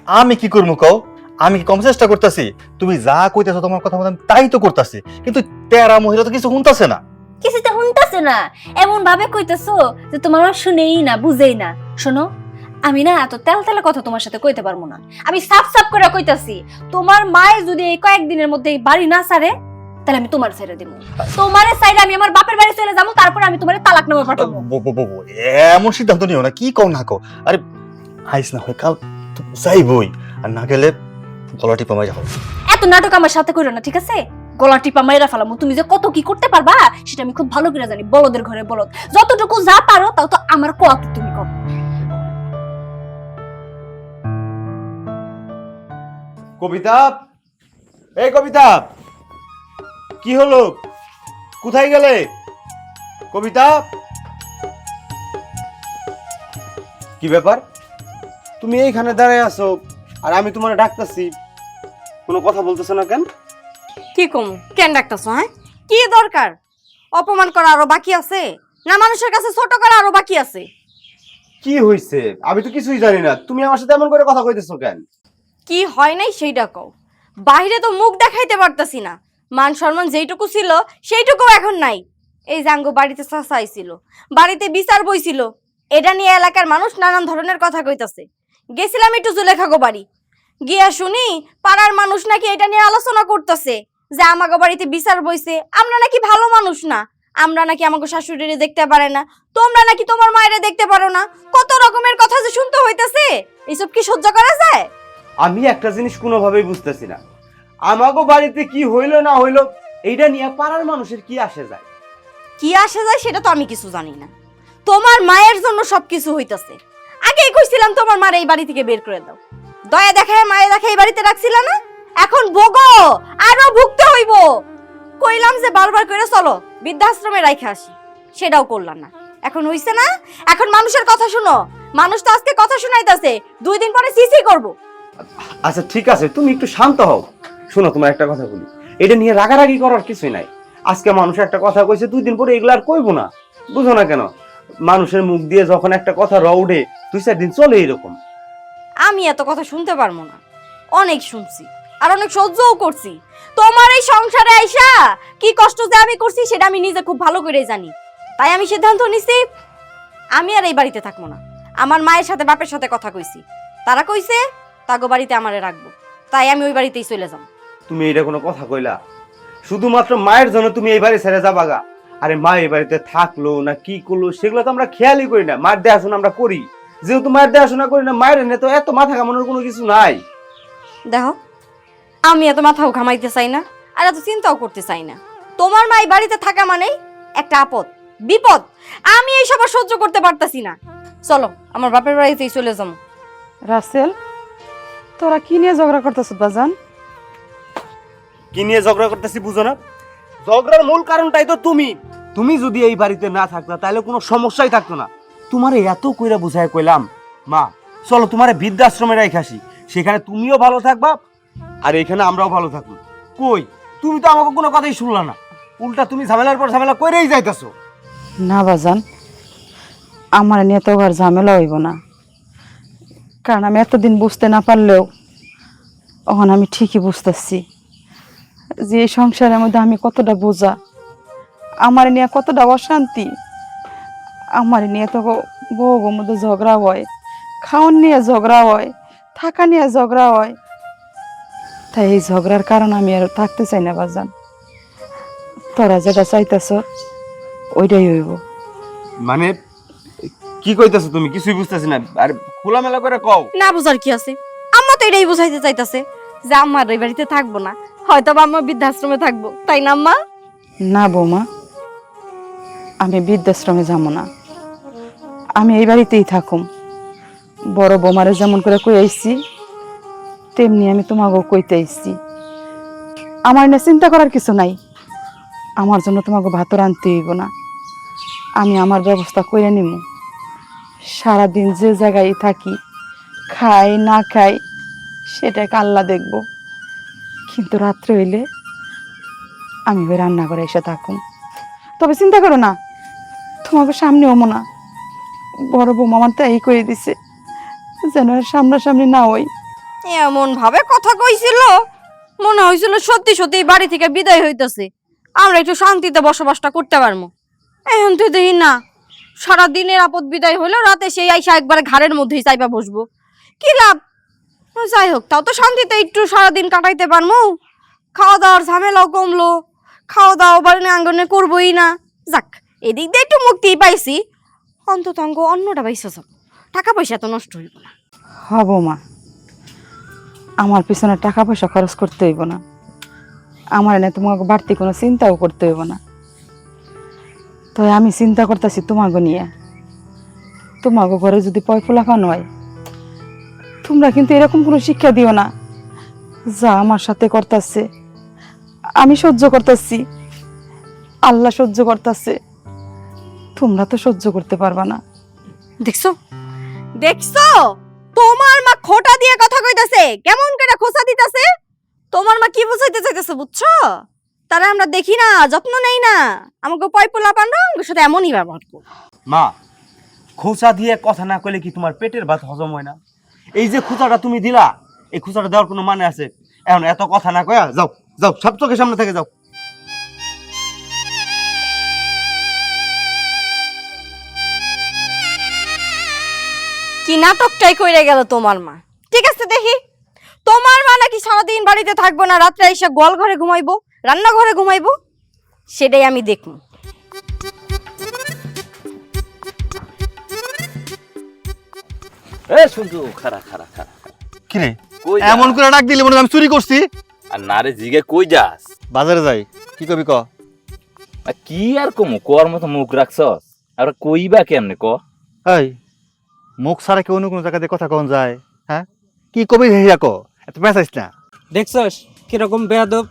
আমি কি করবো কও? আমি কি কম চেষ্টা করতেছি? তুমি যা কইতেছো তোমার কথা মতো আমি তাই তো করতেছি, কিন্তু তেরা মহিলা তো কিছু শুনতেছে না। কিছুতে শুনতেছে না, এমন ভাবে কইতেছো যে তোমার মা শুনেই না, বুঝেই না। শোনো, আমি না এত তেল কথা তোমার সাথে কইতে পারবো না। আমি সাফ সাফ করে কইতাছি, তোমার মায়ে যদি এই কয়েকদিনের মধ্যে এই বাড়ি না ছাড়ে, তাহলে আমি তোমার ছেড়ে দিব। তোমারে সাইডে আমি আমার বাপের বাড়ি চলে যাবো, তারপর আমি তোমারে তালাকনামা পাঠাবো। এমন সিদ্ধান্ত নিও না, কি কও না কও। আরে আইস না হয় কাল যাইবই, আর না গেলে গলা টিপা মাই যাবো। এত নাটক আমার সাথে কইরো না, ঠিক আছে? গলা টিপা মাইরা ফেলামু। তুমি যে কত কি করতে পারবা সেটা আমি খুব ভালো করে জানি। বলদের ঘরে বলদ, যতটুকু যা পারো তাও তো আমার কোয়া তুমি কম। কবিতা, এই কবিতা, কি হলো? কোথায় গেলে কবিতা? কি ব্যাপার, তুমি এইখানে দাঁড়ায় আছো আর আমি তোমার ডাকতেছি, কোনো কথা বলতেছো না কেন? কি কম, কেন ডাকতেছো? হ্যাঁ, কি দরকার? অপমান করা আরো বাকি আছে না? মানুষের কাছে ছোট করা আরো বাকি আছে? কি হইছে? আমি তো কিছুই জানি না, তুমি আমার সাথে এমন করে কথা কইতেছো কেন? কি হয় নাই সেইটা কও। বাহিরে তো মুখ দেখাইতে পারতাছি না, মান সম্মান যেইটুকু ছিল সেইটুকু এখন নাই। এই জাঙ্গো বাড়িতে চাচা আইছিল, বাড়িতে বিচার বইছিল, এটা নিয়ে এলাকার মানুষ নানান ধরনের কথা কইতাছে। গেছিলাম একটু জুলেখাগো বাড়ি, গিয়া শুনি পাড়ার মানুষ নাকি এটা নিয়ে আলোচনা করতেছে যে আমাগো বাড়িতে বিচার বইছে, আমরা নাকি ভালো মানুষ না, আমরা নাকি আমাগো শাশুড়িরে দেখতে পারে না, তোমরা নাকি তোমার মায়েরে দেখতে পারো না। কত রকমের কথা যে শুনতে হইতাছে, এইসব কি সহ্য করা যায়? আমি একটা জিনিস কোনোভাবেই বুঝতেছি না, আমাগো বাড়িতে কি হইলো না হইলো এইটা নিয়ে পাড়ার মানুষের কি আসে যায়? কি আসে যায় সেটা তো আমি কিছু জানি না। তোমার মায়ের জন্য সবকিছু হইতাছে। আগেই কইছিলাম তোমার মার এই বাড়ি থেকে বের করে দাও, দয়া দেখায় মায়ে দেখে এই বাড়িতে রাখছিল না, এখন ভোগো, আরো ভুগতে হইব। কইলাম যে বারবার করে চলো বৃদ্ধাশ্রমে রাইখা আসি, সেটাও করলাম না। এখন হইছে না, এখন মানুষের কথা শুনো, মানুষ তো আজকে কথা শুনাইতাছে, 2 দিন পরে সিসি করব। আচ্ছা ঠিক আছে, তুমি একটু শান্ত হও। শোনো, তোমার একটা কথা বলি, এটা নিয়ে রাগারাগি করার কিছুই নাই। আজকে মানুষ একটা কথা কইছে, 2 দিন পরে এগুলো আর কইবো না। বুঝো না কেন? মানুষের মুখ দিয়ে যখন একটা কথা রউডে 2-4 দিন চলে এরকম। আমি এত কথা শুনতে পারবো না, অনেক শুনছি আর অনেক সহ্যও করছি। তোমার এই সংসারে আইসা কি কষ্ট যে আমি করছি সেটা আমি নিজে খুব ভালো করে জানি। তাই আমি সিদ্ধান্ত নিছি, আমি আর এই বাড়িতে থাকবো না। আমার মায়ের সাথে বাপের সাথে কথা কইছি, তারা কইছে তাগো বাড়িতে আমারে রাখবো, তাই আমি ওই বাড়িতেই চলে যাব। তুমি এটা কোনো কথা কইলা? শুধুমাত্র মায়ের জন্য তুমি এই বাড়ি ছেড়ে যাবা গা? আরে মা এই বাড়িতে থাকলো না কি করলো সেগুলো তো আমরা খেয়ালই করি না। মায়ের দেখাশোনা আমরা করি, যেহেতু মায়ের দেখাশোনা করি না, মায়ের এনে তো এত মাথা ঘামানোর কোনো কিছু নাই। দেখো, আমি এত মাথাও ঘামাইতে চাই না আর এত চিন্তাও করতে চাই না। তোমার মা এই বাড়িতে থাকা মানেই একটা আপদ, বিপদ। আমি এইসব আর সহ্য করতে পারতাছি না। চলো আমার বাপের বাড়িতেই চলে যাবো। রাসেল, তোরা কি নিয়ে ঝগড়া করতেছ বাজান? কি নিয়ে ঝগড়া করতেছি বুঝো না? ঝগড়ার মূল কারণটাই তো তুমি। তুমি যদি এই বাড়িতে না থাকতা তাহলে কোনো সমস্যাই থাকতো না। তোমারে এত কইরা বুঝায় কইলাম, মা চলো তোমারে বৃদ্ধাশ্রমে রাখাসি, সেখানে তুমিও ভালো থাকবা আর এখানে আমরাও ভালো থাকবো। কই, তুমি তো আমাকে কোনো কথাই শুনলা না, উল্টা তুমি ঝামেলার পর ঝামেলা কইরেই যাইতাছো। না বাজান, আমার নিয়ে তো আর ঝামেলা হইব না, কারণ আমি এতদিন বুঝতে না পারলেও এখন আমি ঠিকই বুঝতেছি যে এই সংসারের মধ্যে আমি কতটা বোঝা, আমার নিয়ে কতটা অশান্তি। আমার নিয়ে তো বউর মধ্যে ঝগড়া হয়, খাওয়ান নিয়ে ঝগড়া হয়, থাকা নিয়ে ঝগড়া হয়। তাই এই ঝগড়ার কারণ আমি আর থাকতে চাই না বাজান। তোরা যেটা চাইতেছ ওইটাই হইব। মানে কি কইতাছো তুমি? কিছুই বুঝতেছি না। আর খোলামেলা করে কও। না বুঝার কি আছে? আম্মা তো এটাই বুঝাইতে চাইতাছে যে আমার এই বাড়িতে থাকবো না, হয়তো বা আম্মা বৃদ্ধাশ্রমে থাকবো, তাই না আম্মা? না বৌমা, আমি বৃদ্ধাশ্রমে যাবো না, আমি এই বাড়িতেই থাকুম। বড় বৌমারে যেমন করে কই আইছি তেমনি আমি তোমাকেও কইতে আইছি। আমার না চিন্তা করার কিছু নাই, আমার জন্য তোমাকে ভাত রাঁধতে হইব না, আমি আমার ব্যবস্থা করে নিব। সারাদিন যে জায়গায় থাকি, খাই না খাই সেটাকে আল্লাহ দেখব, কিন্তু রাত্রে হইলে আমি ওই রান্না করে এসে থাকুম। তবে চিন্তা করো না, তোমাকে সামনে হবো না। বড় বৌমা আমার তাই করে দিছে যেন আর সামনাসামনি না হই। এমন ভাবে কথা কইছিল, মনে হয়েছিল সত্যি সত্যি এই বাড়ি থেকে বিদায় হইতেছে, আমরা একটু শান্তিতে বসবাসটা করতে পারবো। এখন তুই দেখি না, সারাদিনের আপদ বিদায় হইলো, রাতে সেই আইসা একবারে ঘাড়ের মধ্যেই চাইপা বসবো, কি লাভ? যাই হোক, তাও তো শান্তিতে একটু সারাদিন কাটাইতে পারবো। খাওয়া দাওয়ার ঝামেলাও কমলো, খাওয়া দাওয়া বাড়ি আঙ্গনে করবোই না। যাক, এদিক দিয়ে একটু মুক্তি পাইছি, অন্তত অঙ্গ অন্যটা পাইছে সব, টাকা পয়সা তো নষ্ট হইব না। হব মা, আমার পিছনে টাকা পয়সা খরচ করতে হইব না, আমার এনে তোমাকে বাড়তি কোনো চিন্তাও করতে হইব না। তো আমি চিন্তা করতেছি তোমাকে নিয়ে, তোমাকে ঘরে যদি পয়ফুলা খাওয়ানো হয়, তোমরা কিন্তু এরকম কোনো শিক্ষা দিও না যা আমার সাথে করতেছে। আমি সহ্য করতেছি, আল্লাহ সহ্য করতেছে, তোমরা তো সহ্য করতে পারবা না। দেখছো দেখছো, তোমার মা খোটা দিয়ে কথা কইতাছে, কেমন করে খোসা দিতাছে। তোমার মা কি বুঝাইতে চাইতেছে বুঝছো? তারা আমরা দেখি না, যত্ন নেই না, আমাকে পয়পোলা পান্ডা আমার সাথে এমনই ব্যবহার করো। মা, খোঁচা দিয়ে কথা না কইলে কি তোমার পেটের ভাত হজম হয় না? এই যে খোঁচাটা তুমি দিলা, এই খোঁচাটা দেওয়ার কোনো মানে আছে? এখন এত কথা না কয়া যাও, যাও, সব চোখের সামনে থেকে যাও। কি নাটকটাই কইরে গেল তোমার মা। ঠিক আছে, দেখি তোমার মা নাকি সারাদিন বাড়িতে থাকবো না, রাত্রে এসে গোয়াল ঘরে ঘুমাইবো, রান্নাঘরে ঘুমাইবো, সেটাই আমি দেখবো। এ শুনছো, খারা খারা খারা কি রে কই এমন করে ডাক দিলি মনে হয় আমি চুরি করছি? আর নারে জিগে কই যাস? বাজারে যাই, কি কবি ক? আর কি আর কমু, কর মতো মুখ রাখছস, আর কইবা কেমনে ক? এই মুখ ছাড়া কি অন্য কোনো জায়গাতে কথা কন যায়? হ্যাঁ, কি কবি হেয়া ক, এত পেঁচাইস না। দেখছস কিরকম বেয়াদব।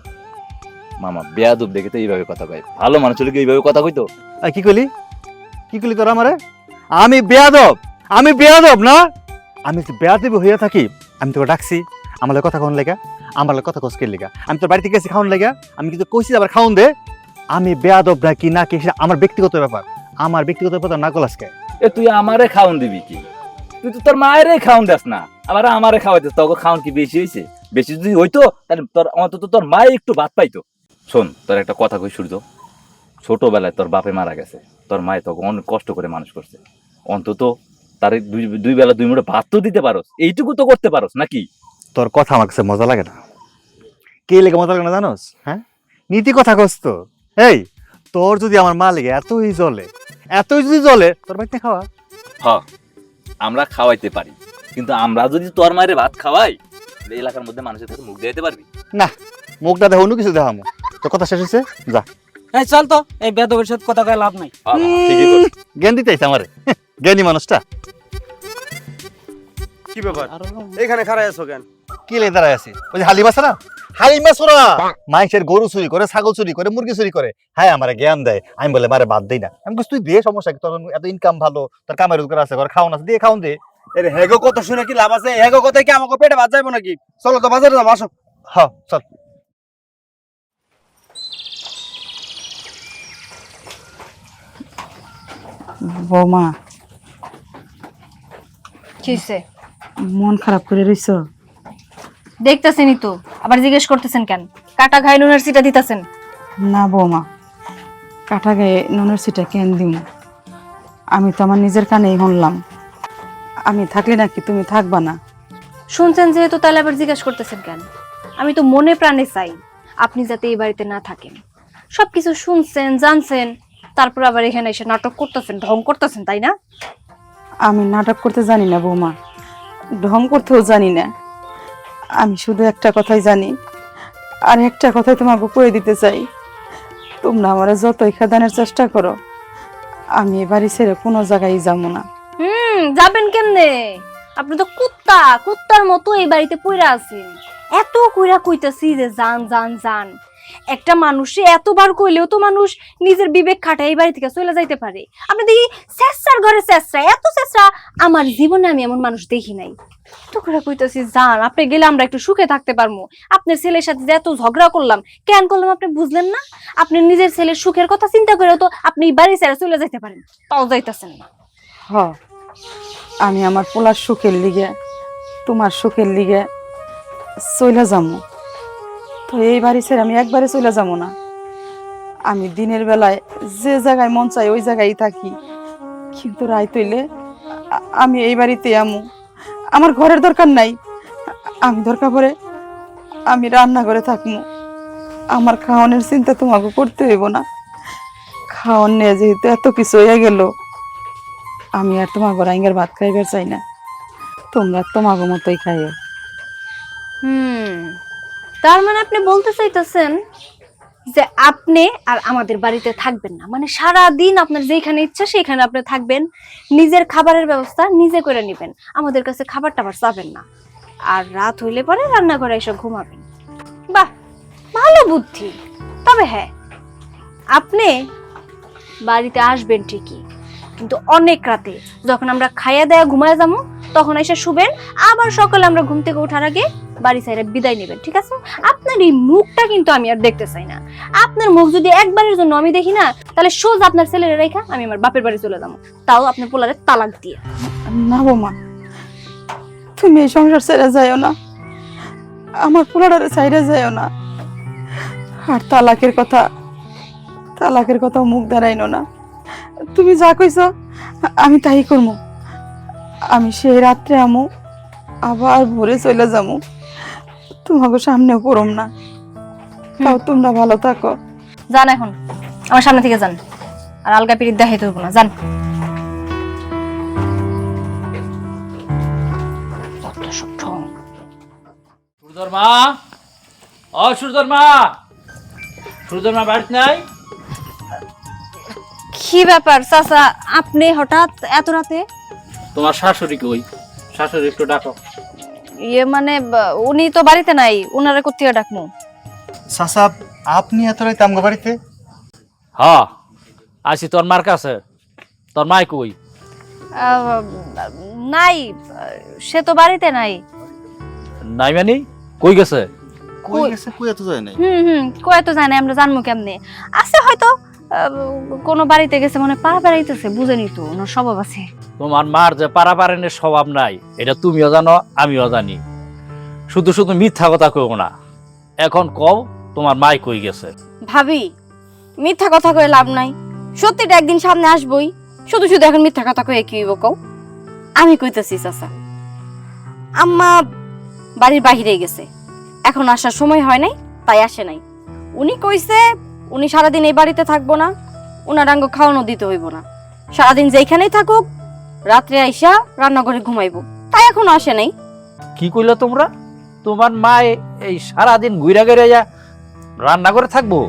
মামা বেয়াদব দেখে তো এইভাবে কথা কয়, ভালো মানুষ হলে কি এইভাবে কথা কইতো? কি কইলি? কি কইলি তোরা আমারে? আমি বেয়াদব? আমি বেয়াদব না? আমি যদি বেয়াদব হইয়া থাকি আমি তোকে ডাকছি আমার লগে কথা খাওয়ান লেগা, আমার লগে কথা কসকের লেগা, আমি তোর বাড়িতে গেছি খাওয়ান লেগা, আমি কিন্তু কইছি আবার খাওন দে। আমি বেয়াদব নাকি না কি সেটা আমার ব্যক্তিগত ব্যাপার, আমার ব্যক্তিগত ব্যাপার না কলাসকে। এ তুই আমারে খাওন দিবি কি? তুই তো তোর মায়েরই খাওন দেস না, আবার আমারে খাওয়াইতে তোকে খাওন কি বেশি হয়েছে? বেশি যদি হইতো তাহলে তোর অন্তত তোর মায়ে একটু ভাত পাইতো। শোন, তোর একটা কথা কই সূর্য, ছোটবেলায় তোর বাপে মারা গেছে, তোর মায়ে তোকে অনেক কষ্ট করে মানুষ করছে, অন্তত তার দুই বেলা দুই মুঠো ভাত তো দিতে পারোস, এইটুকু তো করতে পারোস নাকি? তোর কথা আমার কাছে মজা লাগে না। কে লেগে মজা লাগে না জানোস? হ্যাঁ, নীতি কথা কস তো। এই তোর যদি আমার মা লেগে এতই যদি জ্বলে তোর বাড়িতে খাওয়া। হ, আমরা খাওয়াইতে পারি, কিন্তু আমরা যদি তোর মায়ের ভাত খাওয়াই তাহলে এলাকার মধ্যে মানুষের কাছে মুখ দিতে পারবি না, মুখটা দেখো অন্য কিছু দেখামো। তোর কথা শেষ হয়েছে, যা। এই চল তো, এই বেয়াদবের সাথে কথা কয়ে লাভ নাই। ঠিকই করছিস। জ্ঞান দিতে আমারে জ্ঞানী মানুষটা। কি ব্যাপার এখানে খাড়াই আছো কেন? কি লেগে দাঁড়ায় আছে? ওই যে হালিম আছে না, হালিম মাছরা মাইসের গরু চুরি করে, ছাগল চুরি করে, মুরগি চুরি করে, হ্যাঁ আমারে জ্ঞান দেয়। আমি বলে মারে বাদ দেই না। আমি বলছি তুই দে, সমস্যা কি? তোর এত ইনকাম ভালো, তোর কামাই রোজগার আছে, ঘরে খাওয়ান আছে, দিয়ে খাওন দে। এর হেগো কথা শুনে কি লাভ আছে? হেগো কথায় কি আমাকে পেটে ভাত যাইবো নাকি? চলো তো বাজারে যাবো, আসো। হ্যাঁ চল। বৌমা, কিসে মন খারাপ করে রইছ? দেখতেছেনই তো, আবার জিজ্ঞেস করতেছেন কেন? কাটা ঘাই নুনের সিটা দিতেছেন? না বৌমা, কাটা গায়ে নুনের সিটা কেন দিম? আমি তো আমার নিজের কানেই শুনলাম। আমি থাকলে নাকি তুমি থাকবা না? শুনছেন যেহেতু, তাহলে আবার জিজ্ঞেস করতেছেন কেন? আমি তো মনে প্রাণে চাই আপনি যাতে এই বাড়িতে না থাকেন। সবকিছু শুনছেন, জানছেন, তারপর আবার এখানে এসে নাটক করতেছেন, ঢং করতেছেন, তাই না? আমি নাটক করতে জানি না বৌমা, ঢং করতেও জানি না। আমি শুধু একটা কথাই জানি, আর একটা কথাই তোমাকে কয়ে দিতে চাই। তোমরা আমার যতই খেদানোর চেষ্টা করো, আমি এ বাড়ি ছেড়ে কোনো জায়গায় যাবো না। যাবেন কেমনে? আপনি তো কুত্তার মতো এই বাড়িতে পইরা আছেন। এত কইরা কইতাছি যে যান যান যান, একটা মানুষে এতবার কইলেও তো মানুষ নিজের বিবেক খাটায় এই বাড়ি থেকে চলে যাইতে পারে। আপনি দেখি চেষ্টার ঘরে চেষ্টা, এত চেষ্টা আমার জীবনে আমি এমন মানুষ দেখি নাই। তো করে কইতাছি যান, আপনি গেলে আমরা একটু সুখে থাকতে পারবো। আপনার ছেলের সাথে যে এত ঝগড়া করলাম, কেন করলাম আপনি বুঝলেন না? আপনি নিজের ছেলের সুখের কথা চিন্তা করেও তো আপনি এই বাড়ি ছেড়ে চলে যাইতে পারেন, তাও যাইতাছেন না। হ, আমি আমার পোলার সুখের লিগে, তোমার সুখের লিগে চলে যাবো। তো এই বাড়ি ছেড়ে আমি একবারে চলে যাবো না। আমি দিনের বেলায় যে জায়গায় মন চাই ওই জায়গায় থাকি, কিন্তু রাত হইলে আমি এই বাড়িতে আমু। আমার ঘরের দরকার নাই, আমি দরকার পড়ে আমি রান্না করে থাকবো। আমার খাওয়ানোর চিন্তা তোমাকে করতে হইব না। খাওয়ান নিয়ে যেহেতু এত কিছু হয়ে গেল, আমি আর তোমার গোরাইঙ্গার ভাত খাইবার চাই না। তোমরা তোমাকে মতোই খাইও। তার মানে আপনি বলতে চাইতেছেন যে আপনি আর আমাদের বাড়িতে থাকবেন না, মানে সারা দিন আপনার যেখানে ইচ্ছা সেখানে আপনি থাকবেন, নিজের খাবারের ব্যবস্থা নিজে করে নেবেন, আমাদের কাছে খাবার টাবার চাবেন না, আর রাত হইলে পরে রান্নাঘরে এসে ঘুমাবেন। বাহ, ভালো বুদ্ধি। তবে হ্যাঁ, আপনি বাড়িতে আসবেন ঠিকই, কিন্তু অনেক রাতে, যখন আমরা খাইয়া দেয়া ঘুমায় যাবো তখন এসে শুবেন, আবার সকালে আমরা ঘুম থেকে ওঠার আগে বাড়ি ছাইরা বিদায় নেবেন, ঠিক আছে? আপনার এই মুখটা কিন্তু আমি আর দেখতে চাই না। আপনার মুখ যদি একবারের জন্য আমি দেখি না, তাহলে সোজা আপনার ছেলের রেখা আমি আমার বাপের বাড়ি চলে যাবো, তাও আপনার পোলারে তালাক দিয়ে। না বৌমা, তুমি এই সংসার ছেড়ে যাইও না, আমার পোলারে ছাইড়ে যাইও না। আর তালাকের কথা মুখ দাঁড়াইনো না। তুমি যা কইছ আমি তাই করবো। আমি সেই রাত্রে আমু, আবার ভোরে চলে যাবো, তোমাকে সামনেও করম না। তাও তোমরা ভালো থাকো। যান এখন, আমার সামনে থেকে যান, আর আলগা পিরিত দেখাইতে হইব না, যান। সূর্যর মা, ও সূর্যর মা, সূর্যর মা বাড়িতে নাই? কি ব্যাপার চাচা, আপনি হঠাৎ এত রাতে? তোমার শাশুড়ি কই? শাশুড়ি একটু ডাকো। ইয়ে মানে উনি তো বাড়িতে নাই, উনারে কোত্থেকে ডাকমু? চাচা, আপনি এত রাতে আমগো বাড়িতে? হ্যাঁ, আসি তোর মার কাছে। তোর মাই কই? নাই, সে তো বাড়িতে নাই। নাই মানে কই গেছে? কই গেছে, কই এত যায় নাই? কয়ে তো জানে, আমরা জানবো কেমনে? আছে হয়তো কোনো বাড়িতে গেছে, মনে পাড়া বেড়াইতেছে, বুঝেনি তো ওনার স্বভাব আছে। তোমার মার যে পারাপারেনের স্বভাব নাই এটা তুমিও জানো, আমিও জানি। শুধু শুধু মিথ্যা কথা কইও না। এখন কও তোমার মাই কই গেছে? ভাবি, মিথ্যা কথা কয়ে লাভ নাই, সত্যিটা একদিন সামনে আসবই। শুধু শুধু এখন মিথ্যা কথা কয়ে কি হইব কও? আমি কইতেছি চাচা, আম্মা বাড়ির বাহিরে গেছে, এখন আসার সময় হয় নাই, তাই আসে নাই। উনি কইছে উনি সারাদিন এই বাড়িতে থাকবো না, উনার আঙ্গ খাওয়ানো দিতে হইব না, সারাদিন যেখানেই থাকুক রাত্রে আইসা রান্নাঘরে ঘুমাইবো, তাই এখনো আসে নাই। কি কইলা তোমরা? তোমার মা এই সারাদিন ঘুরা ঘুরে যা রান্না করে থাকবো?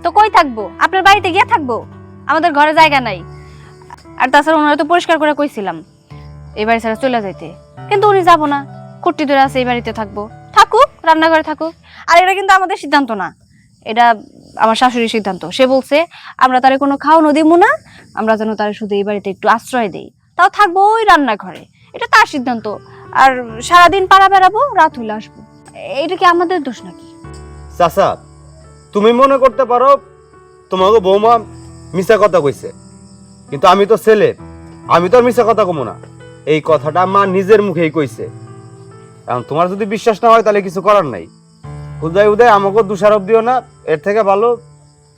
তো কই থাকবো? আপনার বাড়িতে গিয়ে থাকবো, আমাদের ঘরে জায়গা নাই। আর তাছাড়া ওনারা তো পরিষ্কার করে কইছিলাম এই বাড়ি ছাড়া চলে যাইতে, কিন্তু উনি যাবো না, কুট্টি ধরে আছে এই বাড়িতে থাকবো, থাকুক, রান্নাঘরে থাকুক। আর এটা কিন্তু আমাদের সিদ্ধান্ত না, এটা আমার শাশুড়ির সিদ্ধান্ত। সে বলছে আমরা তারে কোনো খাওয়ানো দিব না, আমরা যেন তারে শুধু এই বাড়িতে একটু আশ্রয় দেই, তাও থাকবো ওই রান্নাঘরে। এটা তার সিদ্ধান্ত। আর সারাদিন পাড়া বেড়াবো, রাত হইলে আসবো, এটা কি আমাদের দোষ নাকি? চাচা, তুমি মনে করতে পারো তোমাকে বৌমা মিছা কথা কইছে, কিন্তু আমি তো ছেলে, আমি তো আর মিছা কথা কমো না। এই কথাটা মা নিজের মুখেই কইছে। এখন তোমার যদি বিশ্বাস না হয় তাহলে কিছু করার নাই। উদয় উদয় আমাকে দোষারোপ দিও না, এর থেকে ভালো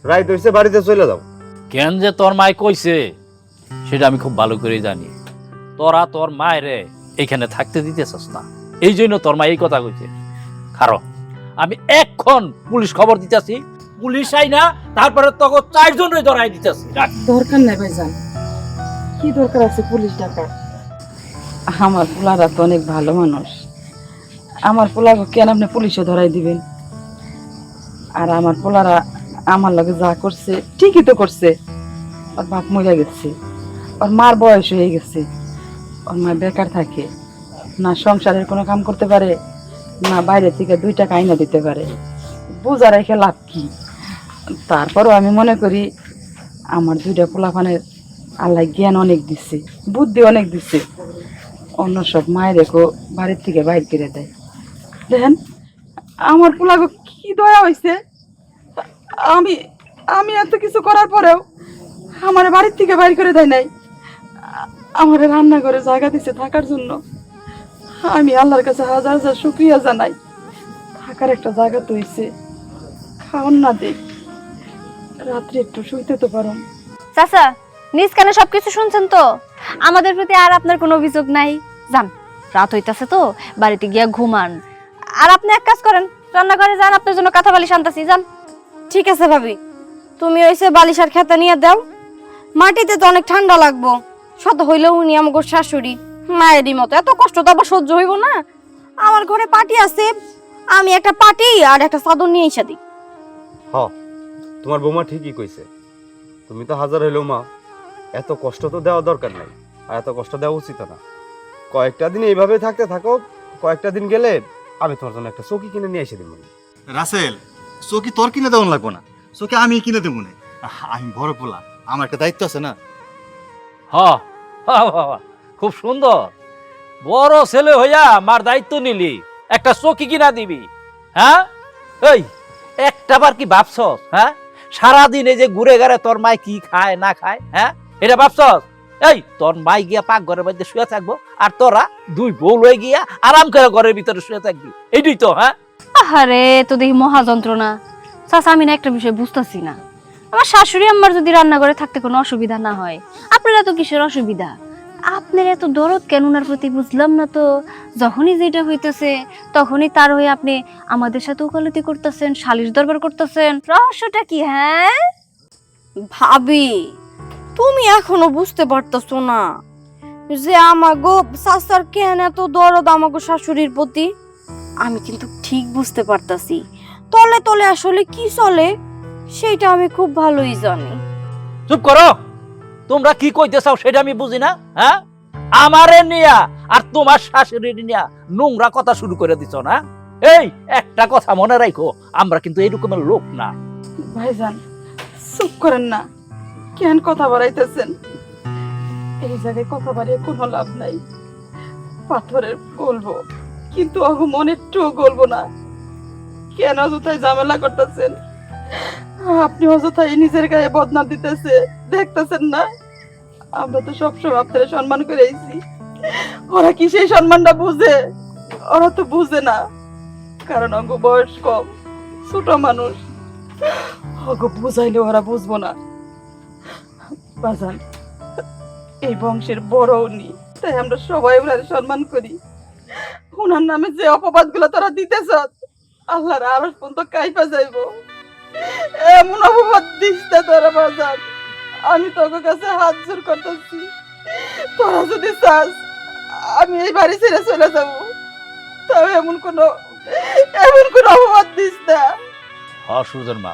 রাইত হইছে বাড়িতে চলে যাও। কেন যে তোর মাই কইছে সেটা আমি খুব ভালো করে জানি। তোরা তোর মায়েরে এখানে থাকতে দিতেছস না, এই জন্য তোর মা এই কথা কইছে। কারণ আমি এখন পুলিশ খবর দিতেছি, পুলিশ আই না তারপরে তোকে 4 জনই ধরাই দিতেছি। দরকার নাই ভাইজান, কি দরকার আছে পুলিশ ডাকা? আমার পোলারা তো অনেক ভালো মানুষ, আমার পোলাকে কেন আপনি পুলিশে ধরাই দিবেন? আর আমার পোলারা আমার লগে যা করছে ঠিকই তো করছে। ওর বাপ মরে গেছে, ওর মার বয়স হয়ে গেছে, ওর মা বেকার থাকে, না সংসারের কোনো কাম করতে পারে, না বাইরে থেকে 2 টাকা আইনা দিতে পারে। বোঝা রেখে লাভ কি? তারপরও আমি মনে করি আমার 2টা পোলাপানের আল্লাহ জ্ঞান অনেক দিচ্ছে, বুদ্ধি অনেক দিচ্ছে। অন্য সব মায়ের রেখো বাড়ির থেকে বাইর করে দেয়। দেখেন আমার পোলাগো কি দয়া হয়েছে, আমি আমি এত কিছু করার পরেও আমার বাড়ির থেকে বাইর করে দেয় নাই, আমার রান্নাঘরে জায়গা দিচ্ছে থাকার জন্য। আমি আল্লাহর কাছে হাজার হাজার শুকরিয়া জানাই। থাকার একটা জায়গা তো হয়েছে, খাওয়ান না দেখ, রাত্রে একটু শুইতে তো পারো। চাচা, নিজ কানে সবকিছু শুনছেন তো? আমাদের প্রতি আর আপনার কোনো অভিযোগ নাই? যান, রাত হইতাছে তো, বাড়িতে গিয়া ঘুমান। আর আপনি এক কাজ করেন, রান্নাঘরে যান, আপনার জন্য কাঁথা বালিশ আনতাছি, যান। ঠিক আছে ভাবি, তুমি ওইসে বালিশার খেতা নিয়ে দাও, মাটিতে তো অনেক ঠান্ডা লাগবো। শত হইলেও উনি আমাকে শাশুড়ি, মায়েরই মতো, এত কষ্ট তো আবার সহ্য হইব না। আমার ঘরে পাটি আছে, আমি একটা পাটি আর একটা চাদর নিয়ে এসে দিই। হ, তোমার বৌমা ঠিকই কইছে। তুমি তো হাজার হইলেও মা, এত কষ্ট তো দেওয়া দরকার নাই, আর এত কষ্ট দেওয়া উচিত না। কয়েকটা দিন এইভাবে থাকতে থাকো, কয়েকটা দিন গেলে আমি তোমার জন্য একটা চৌকি কিনে নিয়ে এসে দিব। রাসেল, চৌকি তোর কিনে দেওয়া লাগবো না, চৌকি আমি কিনে দেবো না। আমি বড় পোলা, আমার একটা দায়িত্ব আছে না। হ্যাঁ, খুব সুন্দর। বড় ছেলে হইয়া মার দায়িত্ব নিলি, একটা চকি কিনা দিবি? হ্যাঁ, এই একটাবার কি ভাবছস? হ্যাঁ, সারাদিন এই যে ঘুরে ঘুরে তোর মাই কি খায় না খায়, হ্যাঁ এটা ভাবছস? এই তোর মাই গিয়া পাক ঘরের মধ্যে শুয়ে থাকবো, আর তোরা 2 বউ লয়ে গিয়া আরাম করে ঘরের ভিতরে শুয়ে থাকবি, এইটাই তো। হ্যাঁ, আহারে, তো দেখি মহা যন্ত্রণা। চাচা, আমি না একটা বিষয় বুঝতেছি না, আমার শাশুড়ি আম্মার যদি রান্নাঘরে থাকতে কোনো অসুবিধা না হয়, আপনার এত কিসের অসুবিধা? আপনার এত দরদ কেন ওনার প্রতি বুঝলাম না তো। যখনই যেটা হইতেছে তখনই তার হয়ে আপনি আমাদের সাথে ওকালতি করতেছেন, সালিশ দরবার করতেছেন, রহস্যটা কি? হ্যাঁ ভাবি, তুমি এখনো বুঝতে পারতেছো না যে আমাগো শাশুর কেন এত দরদ আমাগো শাশুড়ির প্রতি? আমি কিন্তু ঠিক বুঝতে পারতাছি তলে তলে আসলে কি চলে, সেটা আমি খুব ভালোই জানি। চুপ করো, তোমরা কি কইতে চাও সেটা আমি বুঝি না। হ্যাঁ, আমারে নিয়া আর তোমার শাশুড়ি নিয়া নোংরা কথা শুরু করে দিছ না। এই একটা কথা মনে রাখো, আমরা কিন্তু এরকমের লোক না। ভাইজান চুপ করেন না, কেন কথা বাড়াইতেছেন? এই জায়গায় কথা বাড়িয়ে কোনো লাভ নাই। পাথরের গলবো, কিন্তু অগো মনে টু গলবো না। কেন অযথায় ঝামেলা করতেছেন? আপনি অযথায় নিজের গায়ে বদনাম দিতেছে, দেখতেছেন না? আমরা তো সবসময় আপনারা সম্মান করে আইছি। ওরা কি সেই সম্মানটা বুঝে? ওরা তো বুঝে না, কারণ অঙ্গ বয়স কম, ছোট মানুষ। ওকে বুঝাইলে ওরা বুঝবো না। বাজান, এই বংশের বড় উনি, তাই আমরা সবাই ওনার সম্মান করি। ওনার নামে যে অপবাদ গুলো তোরা দিতেছ, আল্লাহর আরশ পর্যন্ত কাইপা যাইব। এমন অপবাদ দিস না তোরা বাজান। আমি তোর কাছে হাত জোর করতেছি, তোরা যদি চাস আমি এই বাড়ি ছেড়ে চলে যাব, তবে এমন কোন অপবাদ দিস না। সূর্যের মা,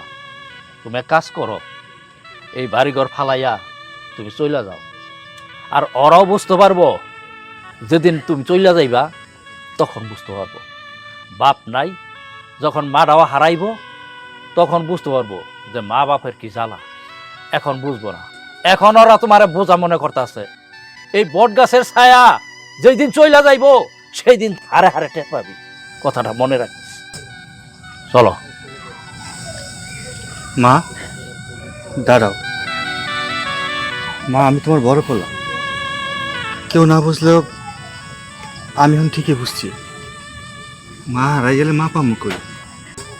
তুমি এক কাজ করো, এই বাড়িঘর ফালাইয়া তুমি চইলা যাও। আর ওরাও বুঝতে পারবো, যেদিন তুমি চইলা যাইবা তখন বুঝতে পারবো। বাপ নাই, যখন মাটাও হারাইব তখন বুঝতে পারবো যে মা বাপের কি জ্বালা। এখন বুঝবো না, এখন ওরা তোমার বোঝা মনে করতেছে। এই বট গাছের ছায়া যেই দিন চইলা যাইব সেই দিন হারে হারে টের পাবি। কথাটা মনে রাখিস। চলো। মা দাঁড়াও। মা, আমি তোমার বড় পোলা, কেউ না বুঝলেও আমি এখন ঠিকই বুঝছি। মা হারাই গেলে মা পামু করি।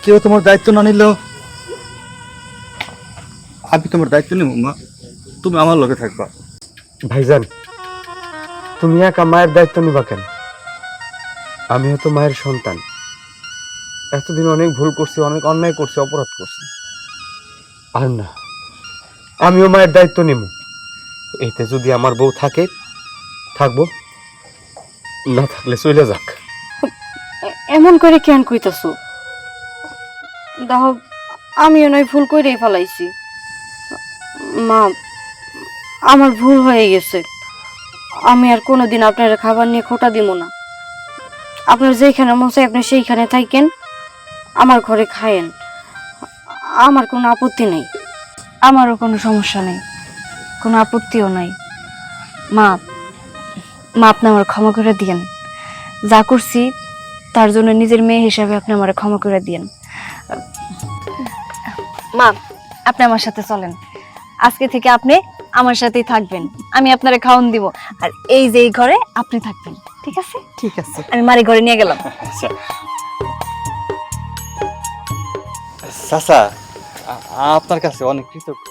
কেউ তোমার দায়িত্ব না নিলেও আমি তোমার দায়িত্ব নেব। মা, তুমি আমার লগে থাকবা। ভাইজান, তুমি একা মায়ের দায়িত্ব নিবা কেন? আমিও তো মায়ের সন্তান। এতদিন অনেক ভুল করছি, অনেক অন্যায় করছি, অপরাধ করছি। আর না, আমিও মায়ের দায়িত্ব নিব। এতে যদি আমার বউ থাকে থাকবো, না থাকলে চলে যাক। এমন করে কেন কইতাছো? দেখো, আমিও নয় ভুল কইরেই ফেলাইছি। মা, আমার ভুল হয়ে গেছে। আমি আর কোনোদিন আপনার খাবার নিয়ে খোটা দিব না। আপনার যেখানে মন চায় আপনি সেইখানে থাকেন, আমার ঘরে খায়েন, আমার কোনো আপত্তি নেই। আমারও কোনো সমস্যা নেই, কোনো আপত্তিও নাই। মা, আপনি আমার ক্ষমা করে দিয়েন। যা করছি তার জন্য নিজের মেয়ে হিসাবে আপনি আমার ক্ষমা করে দিয়েন। মা, আপনি আমার সাথে চলেন। আজকে থেকে আপনি আমার সাথেই থাকবেন, আমি আপনারে খাওয়ান দিব। আর এই যে এই ঘরে আপনি থাকবেন, ঠিক আছে? ঠিক আছে। আমি মারি ঘরে নিয়ে গেলাম। চাচা, আপনার কাছে অনেক কৃতজ্ঞ।